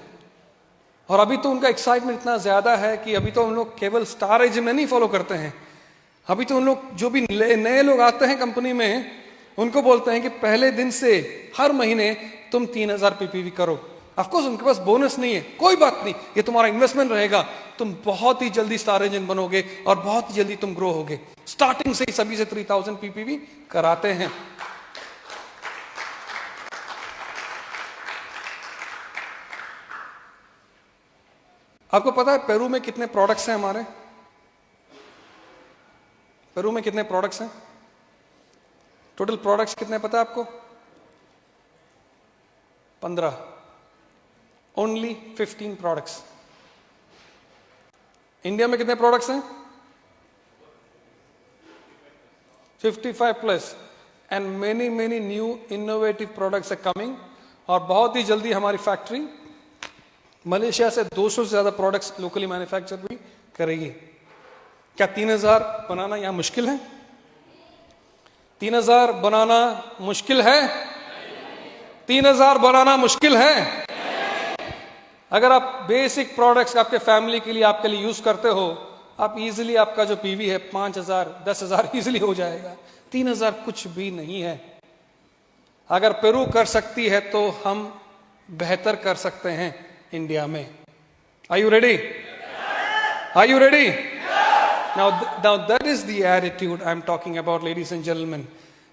और अभी तो उनका एक्साइटमेंट इतना ज्यादा है कि अभी तो उन लोग केवल स्टार एजेंट में नहीं फॉलो करते हैं, अभी तो उन लोग जो भी नए लोग आते हैं कंपनी में उनको बोलते हैं कि पहले दिन से हर महीने तुम 3000 पीपीवी करो। ऑफकोर्स उनके पास बोनस नहीं है, कोई बात नहीं, ये तुम्हारा इन्वेस्टमेंट रहेगा, तुम बहुत ही जल्दी स्टार एजेंट बनोगे और बहुत ही जल्दी तुम ग्रो होगे। स्टार्टिंग से ही सभी से 3000 पीपीवी कराते हैं। आपको पता है पेरू में कितने प्रोडक्ट्स हैं हमारे? पेरू में कितने प्रोडक्ट्स हैं? टोटल प्रोडक्ट्स कितने पता है आपको? 15। Only 15 products. इंडिया में कितने प्रोडक्ट्स हैं? 55 plus, and many many new innovative products are coming. और बहुत ही जल्दी हमारी फैक्ट्री मलेशिया से 200 से ज्यादा प्रोडक्ट्स लोकली मैन्युफैक्चर भी करेगी। क्या 3000 बनाना यहां मुश्किल है? 3000 बनाना मुश्किल है? 3000 बनाना मुश्किल है? अगर आप बेसिक प्रोडक्ट्स आपके फैमिली के लिए, आपके लिए यूज करते हो, आप इजीली, आपका जो पीवी है 5000 10,000 इजीली हो जाएगा। 3000 कुछ भी नहीं है। अगर पेरू कर सकती है तो हम बेहतर कर सकते हैं इंडिया में। Are you ready? Are you ready? Now that is the attitude I'm talking about, ladies and gentlemen.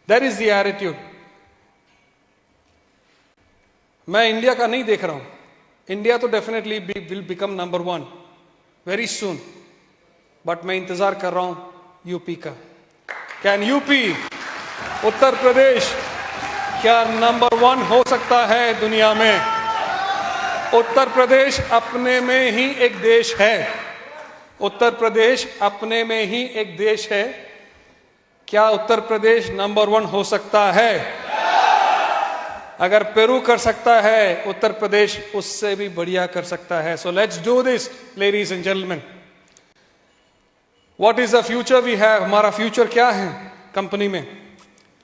That is the attitude. मैं इंडिया का नहीं देख रहा हूं। इंडिया तो definitely will become number 1 very soon, but मैं इंतजार कर रहा हूं यूपी का। कैन यूपी, उत्तर प्रदेश, क्या नंबर 1 हो सकता है दुनिया में? उत्तर प्रदेश अपने में ही एक देश है। उत्तर प्रदेश अपने में ही एक देश है। क्या उत्तर प्रदेश नंबर 1 हो सकता है? अगर पेरू कर सकता है, उत्तर प्रदेश उससे भी बढ़िया कर सकता है। So let's do this, ladies and gentleman. What is the future we have? हमारा फ्यूचर क्या है कंपनी में?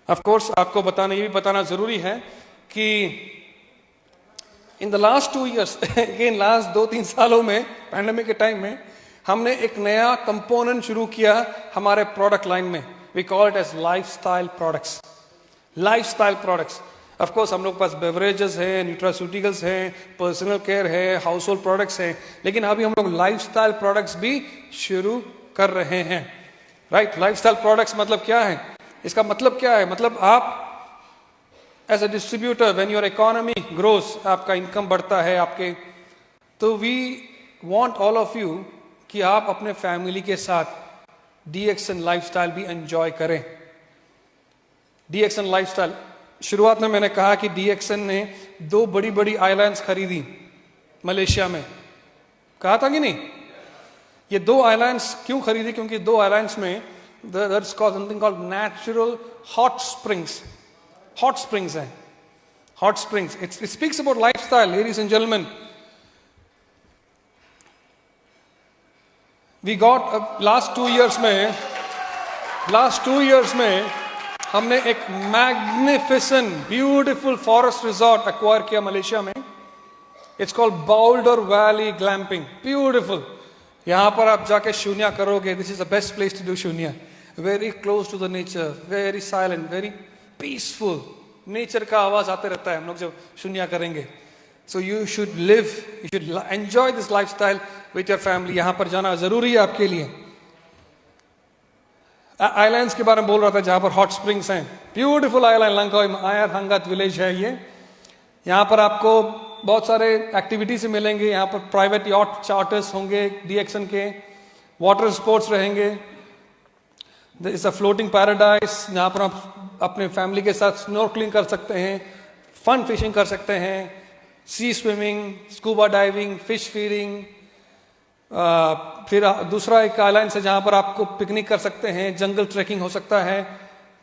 ऑफ कोर्स आपको बताना, ये भी बताना जरूरी है कि इन the last 2 years, again last 2-3 सालों में, पैंडेमिक के टाइम में, हमने एक नया कंपोनेंट शुरू किया हमारे प्रोडक्ट लाइन में। We call it as lifestyle products. Lifestyle products, of course हम लोग के पास बेवरेजेस है, न्यूट्रास्यूटिकल्स है, पर्सनल केयर है, हाउस होल्ड प्रोडक्ट्स हैं, लेकिन अभी हम लोग लाइफस्टाइल प्रोडक्ट्स भी शुरू कर रहे हैं। राइट? लाइफस्टाइल प्रोडक्ट्स मतलब क्या है? इसका मतलब क्या है? मतलब आप as a distributor, when your economy grows, आपका इनकम बढ़ता है आपके, तो we want all of you कि आप अपने फैमिली के साथ डीएक्सन लाइफस्टाइल भी एंजॉय करें। डीएक्सन लाइफस्टाइल, शुरुआत में मैंने कहा कि डीएक्सन ने 2 बड़ी बड़ी आइलैंड्स खरीदी मलेशिया में, कहा था कि नहीं? ये 2 आइलैंड्स क्यों खरीदी? क्योंकि 2 आइलैंड्स में there's called something called natural hot springs. Hot springs है, hot springs. It speaks about lifestyle, ladies and gentlemen. We got last 2 years में हमने एक magnificent beautiful forest resort acquire किया मलेशिया में। It's called Boulder Valley glamping. Beautiful, यहां पर आप जाके शून्य करोगे। This is the best place to do शून्य। Very close to the nature, very silent, very peaceful. Nature का आवाज आते रहता है हम लोग जब शून्य करेंगे। So you should live, you should enjoy this lifestyle with your family. यहां पर जाना जरूरी है आपके लिए। आइलैंड्स के बारे में बोल रहा था जहां पर हॉट स्प्रिंग्स हैं। ब्यूटीफुल आइलैंड लंकावी आयर हंगत विलेज है ये। यहाँ पर आपको बहुत सारे एक्टिविटीज मिलेंगे। यहाँ पर प्राइवेट यॉट चार्टर्स होंगे डीएक्सन के, वाटर स्पोर्ट्स रहेंगे। This is a floating paradise जहाँ पर आप अपने फैमिली के साथ स्नॉर्कलिंग कर सकते हैं, फन फिशिंग कर सकते हैं, sea swimming, scuba diving, fish feeding. फिर दूसरा एक आइलैंड है जहां पर आपको पिकनिक कर सकते हैं, जंगल ट्रैकिंग हो सकता है,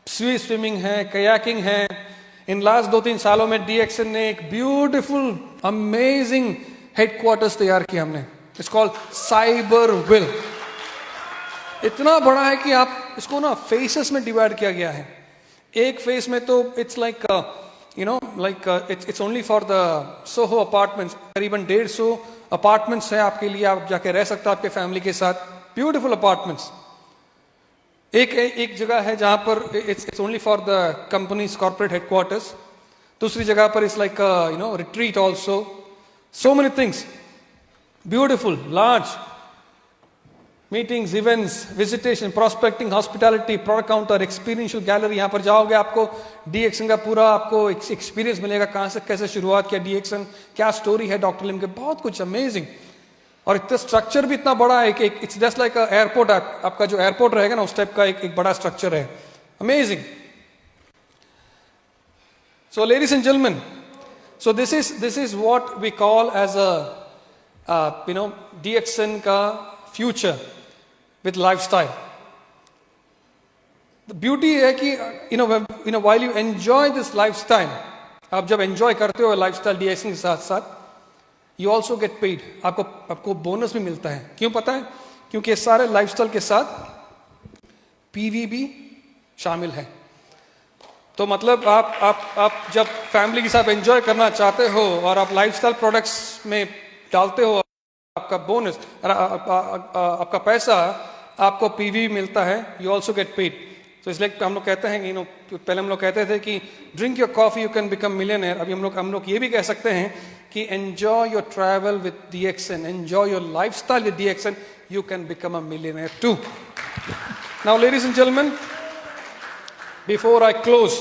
सी स्विमिंग है, कयाकिंग है। इन लास्ट 2-3 सालों में डीएक्सन ने एक ब्यूटीफुल अमेजिंग हेडक्वार्टर्स तैयार किया हमने। It's called cyber will. इतना बड़ा है कि आप इसको ना फेसेस में डिवाइड किया गया है। एक फेस में तो it's like it's only for the Soho apartments. करीबन 150 अपार्टमेंट्स है आपके लिए, आप जाके रह सकते हो आपके फैमिली के साथ। Beautiful apartments. एक जगह है जहां पर it's only for the companies corporate headquarters. दूसरी जगह पर it's like retreat also. So many things, beautiful, large meetings, events, visitation, prospecting, hospitality, product counter, experiential gallery. यहां पर जाओगे आपको डीएक्सन का पूरा आपको एक्सपीरियंस मिलेगा। कहां से कैसे शुरुआत किया डीएक्सन, क्या स्टोरी है डॉक्टर लिम के, बहुत कुछ अमेजिंग। और इतना स्ट्रक्चर भी इतना बड़ा है कि इट्स जस्ट लाइक एयरपोर्ट, आपका जो एयरपोर्ट रहेगा ना उस टाइप का एक बड़ा स्ट्रक्चर है. Amazing. So ladies and gentlemen, so this is what we call as a DXN का future with lifestyle. The beauty है कि while you enjoy this lifestyle, आप जब enjoy करते हो lifestyle DXN के साथ साथ, you also get paid. आपको बोनस भी मिलता है. क्यों पता है? क्योंकि सारे लाइफस्टाइल के साथ पीवी भी शामिल है. तो मतलब आप जब फैमिली के साथ एंजॉय करना चाहते हो और आप लाइफस्टाइल प्रोडक्ट्स में डालते हो, आपका बोनस, आपका पैसा आपको पीवी मिलता है. You also get paid. तो इसलिए हम लोग कहते हैं कि पहले हम लोग कहते थे कि drink your coffee you can become millionaire. अभी हम लोग ये भी कह सकते हैं कि enjoy your travel with DXN, enjoy your lifestyle with DXN, you can become a millionaire too. Now ladies and gentleman, before I close,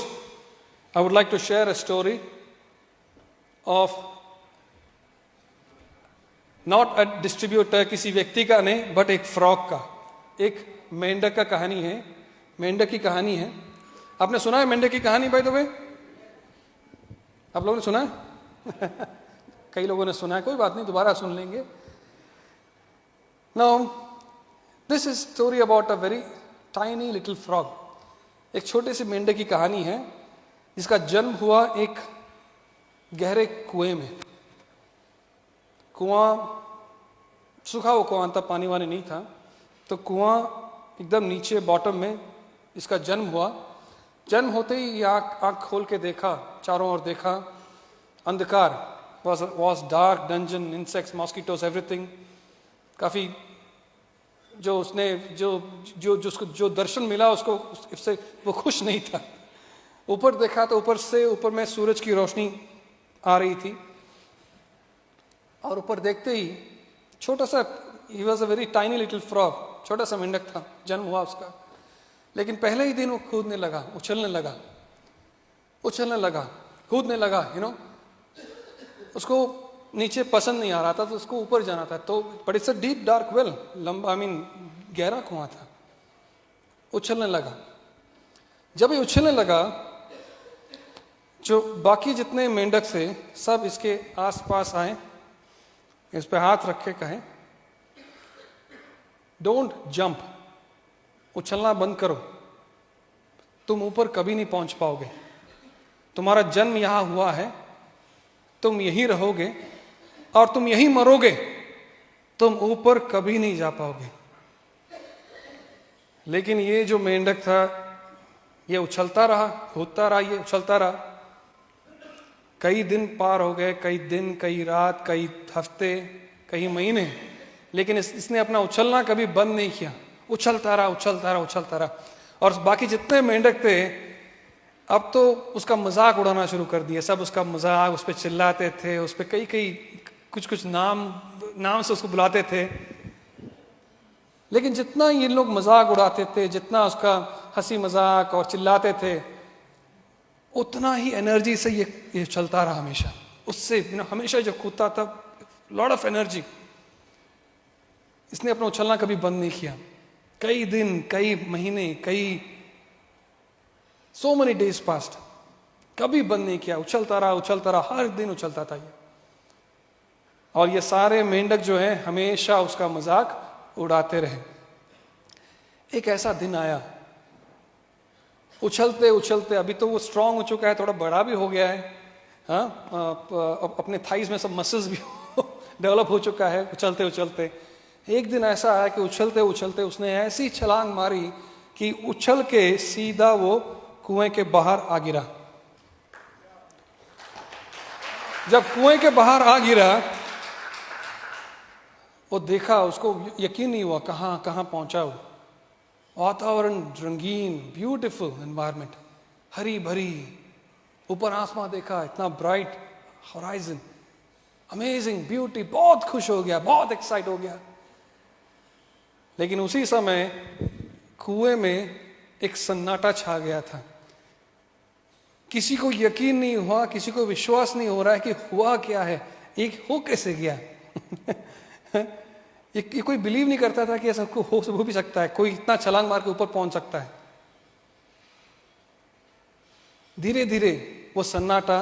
I would like to share a story of not a distributor, किसी व्यक्ति का नहीं, but एक frog का, एक मेंढक का कहानी है. मेंढक की कहानी है. आपने सुना है मेंढक की कहानी बाय द वे? आप लोगों ने सुना है? कई लोगों ने सुना है, कोई बात नहीं, दोबारा सुन लेंगे. Now, this is story about a very tiny little frog. एक छोटे से मेंढक की कहानी है जिसका जन्म हुआ एक गहरे कुएं में. कुआं सूखा हुआ कुआं था, पानी वानी नहीं था. तो कुआं एकदम नीचे बॉटम में इसका जन्म हुआ. जन्म होते ही आंख खोल के देखा, चारों ओर देखा, अंधकार, was dark, dungeon, insects, mosquitoes, everything. काफी जो उसने जो दर्शन मिला उसको इससे वो खुश नहीं था. ऊपर देखा तो ऊपर में सूरज की रोशनी आ रही थी. और ऊपर देखते ही छोटा सा, he was a very tiny little frog, छोटा सा मेंढक था, जन्म हुआ उसका. लेकिन पहले ही दिन वो कूदने लगा, उछलने लगा, कूदने लगा. उसको नीचे पसंद नहीं आ रहा था, तो उसको ऊपर जाना था. तो but it's a deep dark well, लंबा, गहरा कुआं था. उछलने लगा. जब ये उछलने लगा, जो बाकी जितने मेंढक से सब इसके आसपास आए, इस पे हाथ रखे, कहे डोंट जंप, उछलना बंद करो, तुम ऊपर कभी नहीं पहुंच पाओगे. तुम्हारा जन्म यहां हुआ है, तुम यहीं रहोगे और तुम यहीं मरोगे, तुम ऊपर कभी नहीं जा पाओगे. लेकिन ये जो मेंढक था, ये उछलता रहा, कूदता रहा, ये उछलता रहा. कई दिन पार हो गए, कई दिन, कई रात, कई हफ्ते, कई महीने, लेकिन इसने अपना उछलना कभी बंद नहीं किया. उछलता रहा. और बाकी जितने मेंढक थे अब तो उसका मजाक उड़ाना शुरू कर दिया. सब उसका मजाक, उस पर चिल्लाते थे, उस पर कई कुछ नाम से उसको बुलाते थे. लेकिन जितना ये लोग मजाक उड़ाते थे, जितना उसका हंसी मजाक और चिल्लाते थे, उतना ही एनर्जी से ये चलता रहा हमेशा. उससे हमेशा जो कूदता था, लॉट ऑफ एनर्जी. इसने अपना उछलना कभी बंद नहीं किया. कई दिन, कई महीने, so many days passed, कभी बंद नहीं किया. उछलता रहा, हर दिन उछलता था ये. और ये सारे मेंढक जो हैं हमेशा उसका मजाक उड़ाते रहे. एक ऐसा दिन आया, उछलते, अभी तो वो स्ट्रांग हो चुका है, थोड़ा बड़ा भी हो गया है, अपने थाइज में सब मसल्स भी डेवलप हो चुका है उछलते. एक दिन ऐसा आया कि उछलते उसने ऐसी छलांग मारी कि उछल के सीधा वो कुएं के बाहर आ गिरा. जब कुएं के बाहर आ गिरा, वो देखा, उसको यकीन नहीं हुआ कहां पहुंचा वो. वातावरण रंगीन, ब्यूटीफुल एनवायरमेंट, हरी भरी, ऊपर आसमान देखा, इतना ब्राइट होराइजन, अमेजिंग ब्यूटी. बहुत खुश हो गया, बहुत एक्साइट हो गया. लेकिन उसी समय कुएं में एक सन्नाटा छा गया था. किसी को यकीन नहीं हुआ, किसी को विश्वास नहीं हो रहा है कि हुआ क्या है, एक हो कैसे गया. ये कोई बिलीव नहीं करता था कि ऐसा हो भी सकता है, कोई इतना छलांग मार के ऊपर पहुंच सकता है। धीरे धीरे वो सन्नाटा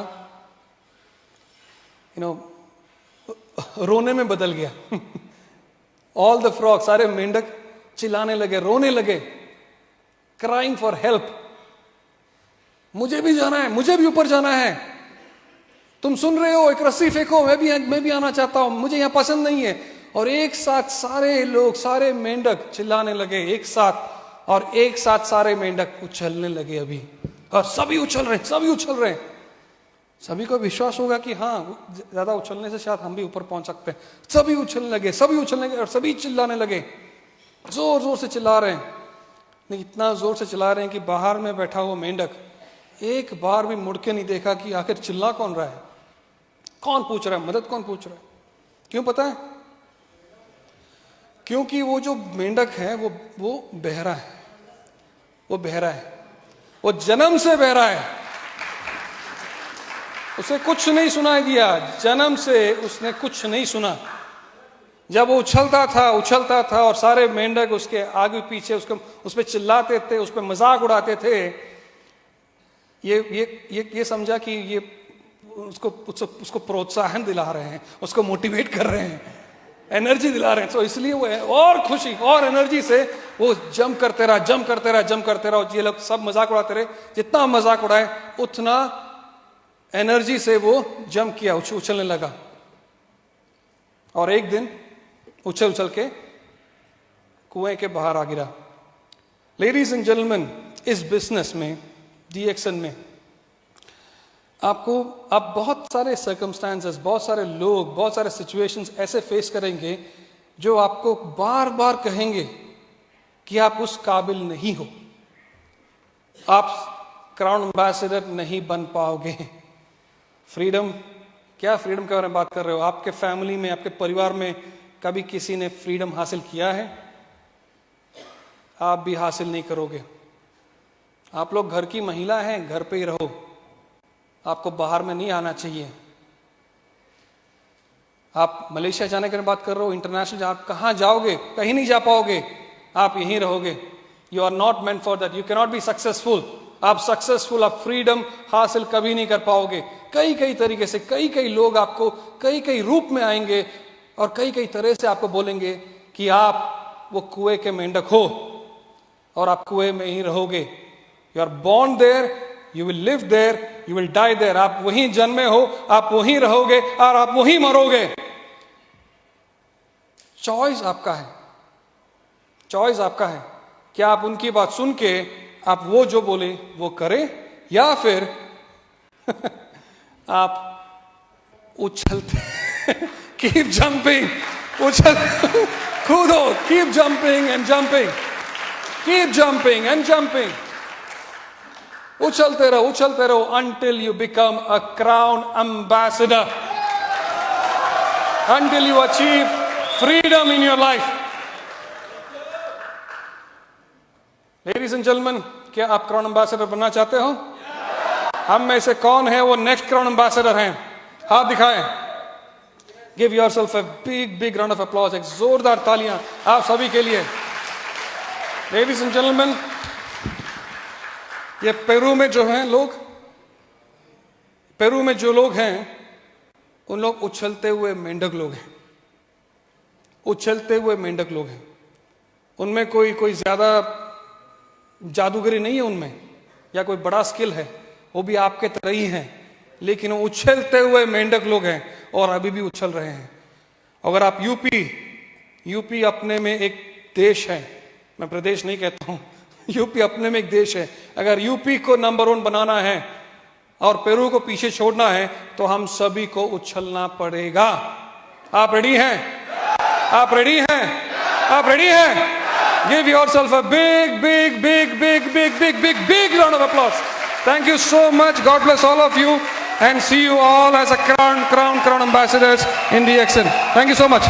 रोने में बदल गया। ऑल द फ्रॉग, सारे मेंढक चिल्लाने लगे, रोने लगे, क्राइंग फॉर हेल्प। मुझे भी जाना है, मुझे भी ऊपर जाना है, तुम सुन रहे हो, एक रस्सी फेंको, मैं भी आना चाहता हूं, मुझे यहां पसंद नहीं है। और एक साथ सारे लोग, सारे मेंढक चिल्लाने लगे एक साथ, और एक साथ सारे मेंढक उछलने लगे अभी, और सभी उछल रहे, सभी उछल रहे। सभी को विश्वास होगा कि हाँ, ज्यादा उछलने से शायद हम भी ऊपर पहुंच सकते हैं। सभी उछलने लगे और सभी चिल्लाने लगे, जोर जोर से चिल्ला रहे हैं। नहीं, इतना जोर से चिल्ला रहे हैं कि बाहर में बैठा हुआ मेंढक एक बार भी मुड़ के नहीं देखा कि आखिर चिल्ला कौन रहा है, कौन पूछ रहा है, मदद कौन पूछ रहा है। क्यों पता है? क्योंकि वो जो मेंढक है वो बहरा है, वो बहरा है, वो जन्म से बहरा है। उसे कुछ नहीं सुनाई दिया, जन्म से उसने कुछ नहीं सुना। जब वो उछलता था और सारे मेंढक उसके आगे पीछे उस पर चिल्लाते थे, उस पर मजाक उड़ाते थे, ये समझा कि ये उसको प्रोत्साहन दिला रहे हैं, उसको मोटिवेट कर रहे हैं, एनर्जी दिला रहे हैं। तो इसलिए वो है और खुशी और एनर्जी से वो जंप करते रहा। ये लोग सब मजाक उड़ाते रहे, जितना मजाक उड़ाए उतना एनर्जी से वो जंप किया, उछलने लगा। और एक दिन उछल के कुएं के बाहर आ गिरा। लेडीज एंड जेंटलमैन, इस बिजनेस में, DXN में आप बहुत सारे सर्कमस्टांसेस, बहुत सारे लोग, बहुत सारे सिचुएशंस ऐसे फेस करेंगे जो आपको बार बार कहेंगे कि आप उस काबिल नहीं हो, आप क्राउन एम्बेसडर नहीं बन पाओगे। फ्रीडम के बारे में बात कर रहे हो? आपके फैमिली में, आपके परिवार में कभी किसी ने फ्रीडम हासिल किया है? आप भी हासिल नहीं करोगे। आप लोग घर की महिला हैं, घर पे ही रहो, आपको बाहर में नहीं आना चाहिए। आप मलेशिया जाने की बात कर रहे हो, इंटरनेशनल, आप कहां जाओगे? कहीं नहीं जा पाओगे, आप यहीं रहोगे। You are not meant for that, you can not be successful. आप फ्रीडम हासिल कभी नहीं कर पाओगे। कई तरीके से कई लोग आपको कई रूप में आएंगे और कई तरह से आपको बोलेंगे कि आप वो कुएं के मेंढक हो और आप कुएं में ही रहोगे। You are born there, you will live there, you will die there. आप वहीं जन्मे हो, आप वहीं रहोगे और आप वहीं मरोगे। चॉइस आपका है, चॉइस आपका है। क्या आप उनकी बात सुन के आप वो जो बोले वो करें, या फिर आप उछलते कीप जंपिंग, कूदो, keep jumping and jumping, keep jumping and jumping. उछलते रहो until you become a crown ambassador, until you achieve freedom in your life. Ladies and gentlemen, क्या आप क्राउन एम्बेसडर बनना चाहते हो? हम में से कौन है वो नेक्स्ट क्राउन एम्बेसडर हैं? हाथ दिखाएं। Give yourself a big round of applause, एक जोरदार तालियां आप सभी के लिए। Ladies and gentlemen, ये पेरू में जो हैं लोग, पेरू में जो लोग हैं उन लोग उछलते हुए मेंढक लोग हैं, उछलते हुए मेंढक लोग हैं। उनमें कोई ज्यादा जादूगरी नहीं है उनमें, या कोई बड़ा स्किल है, वो भी आपके तरह ही हैं, लेकिन वो उछलते हुए मेंढक लोग हैं और अभी भी उछल रहे हैं। अगर आप यूपी अपने में एक देश है, मैं प्रदेश नहीं कहता हूं, यूपी अपने में एक देश है। अगर यूपी को नंबर 1 बनाना है और पेरू को पीछे छोड़ना है तो हम सभी को उछलना पड़ेगा। आप रेडी हैं? आप रेडी हैं? आप रेडी हैं? Give yourself a big round of applause. Thank you so much. God bless all of you and see you all as a crown ambassadors in DXN. Thank you so much.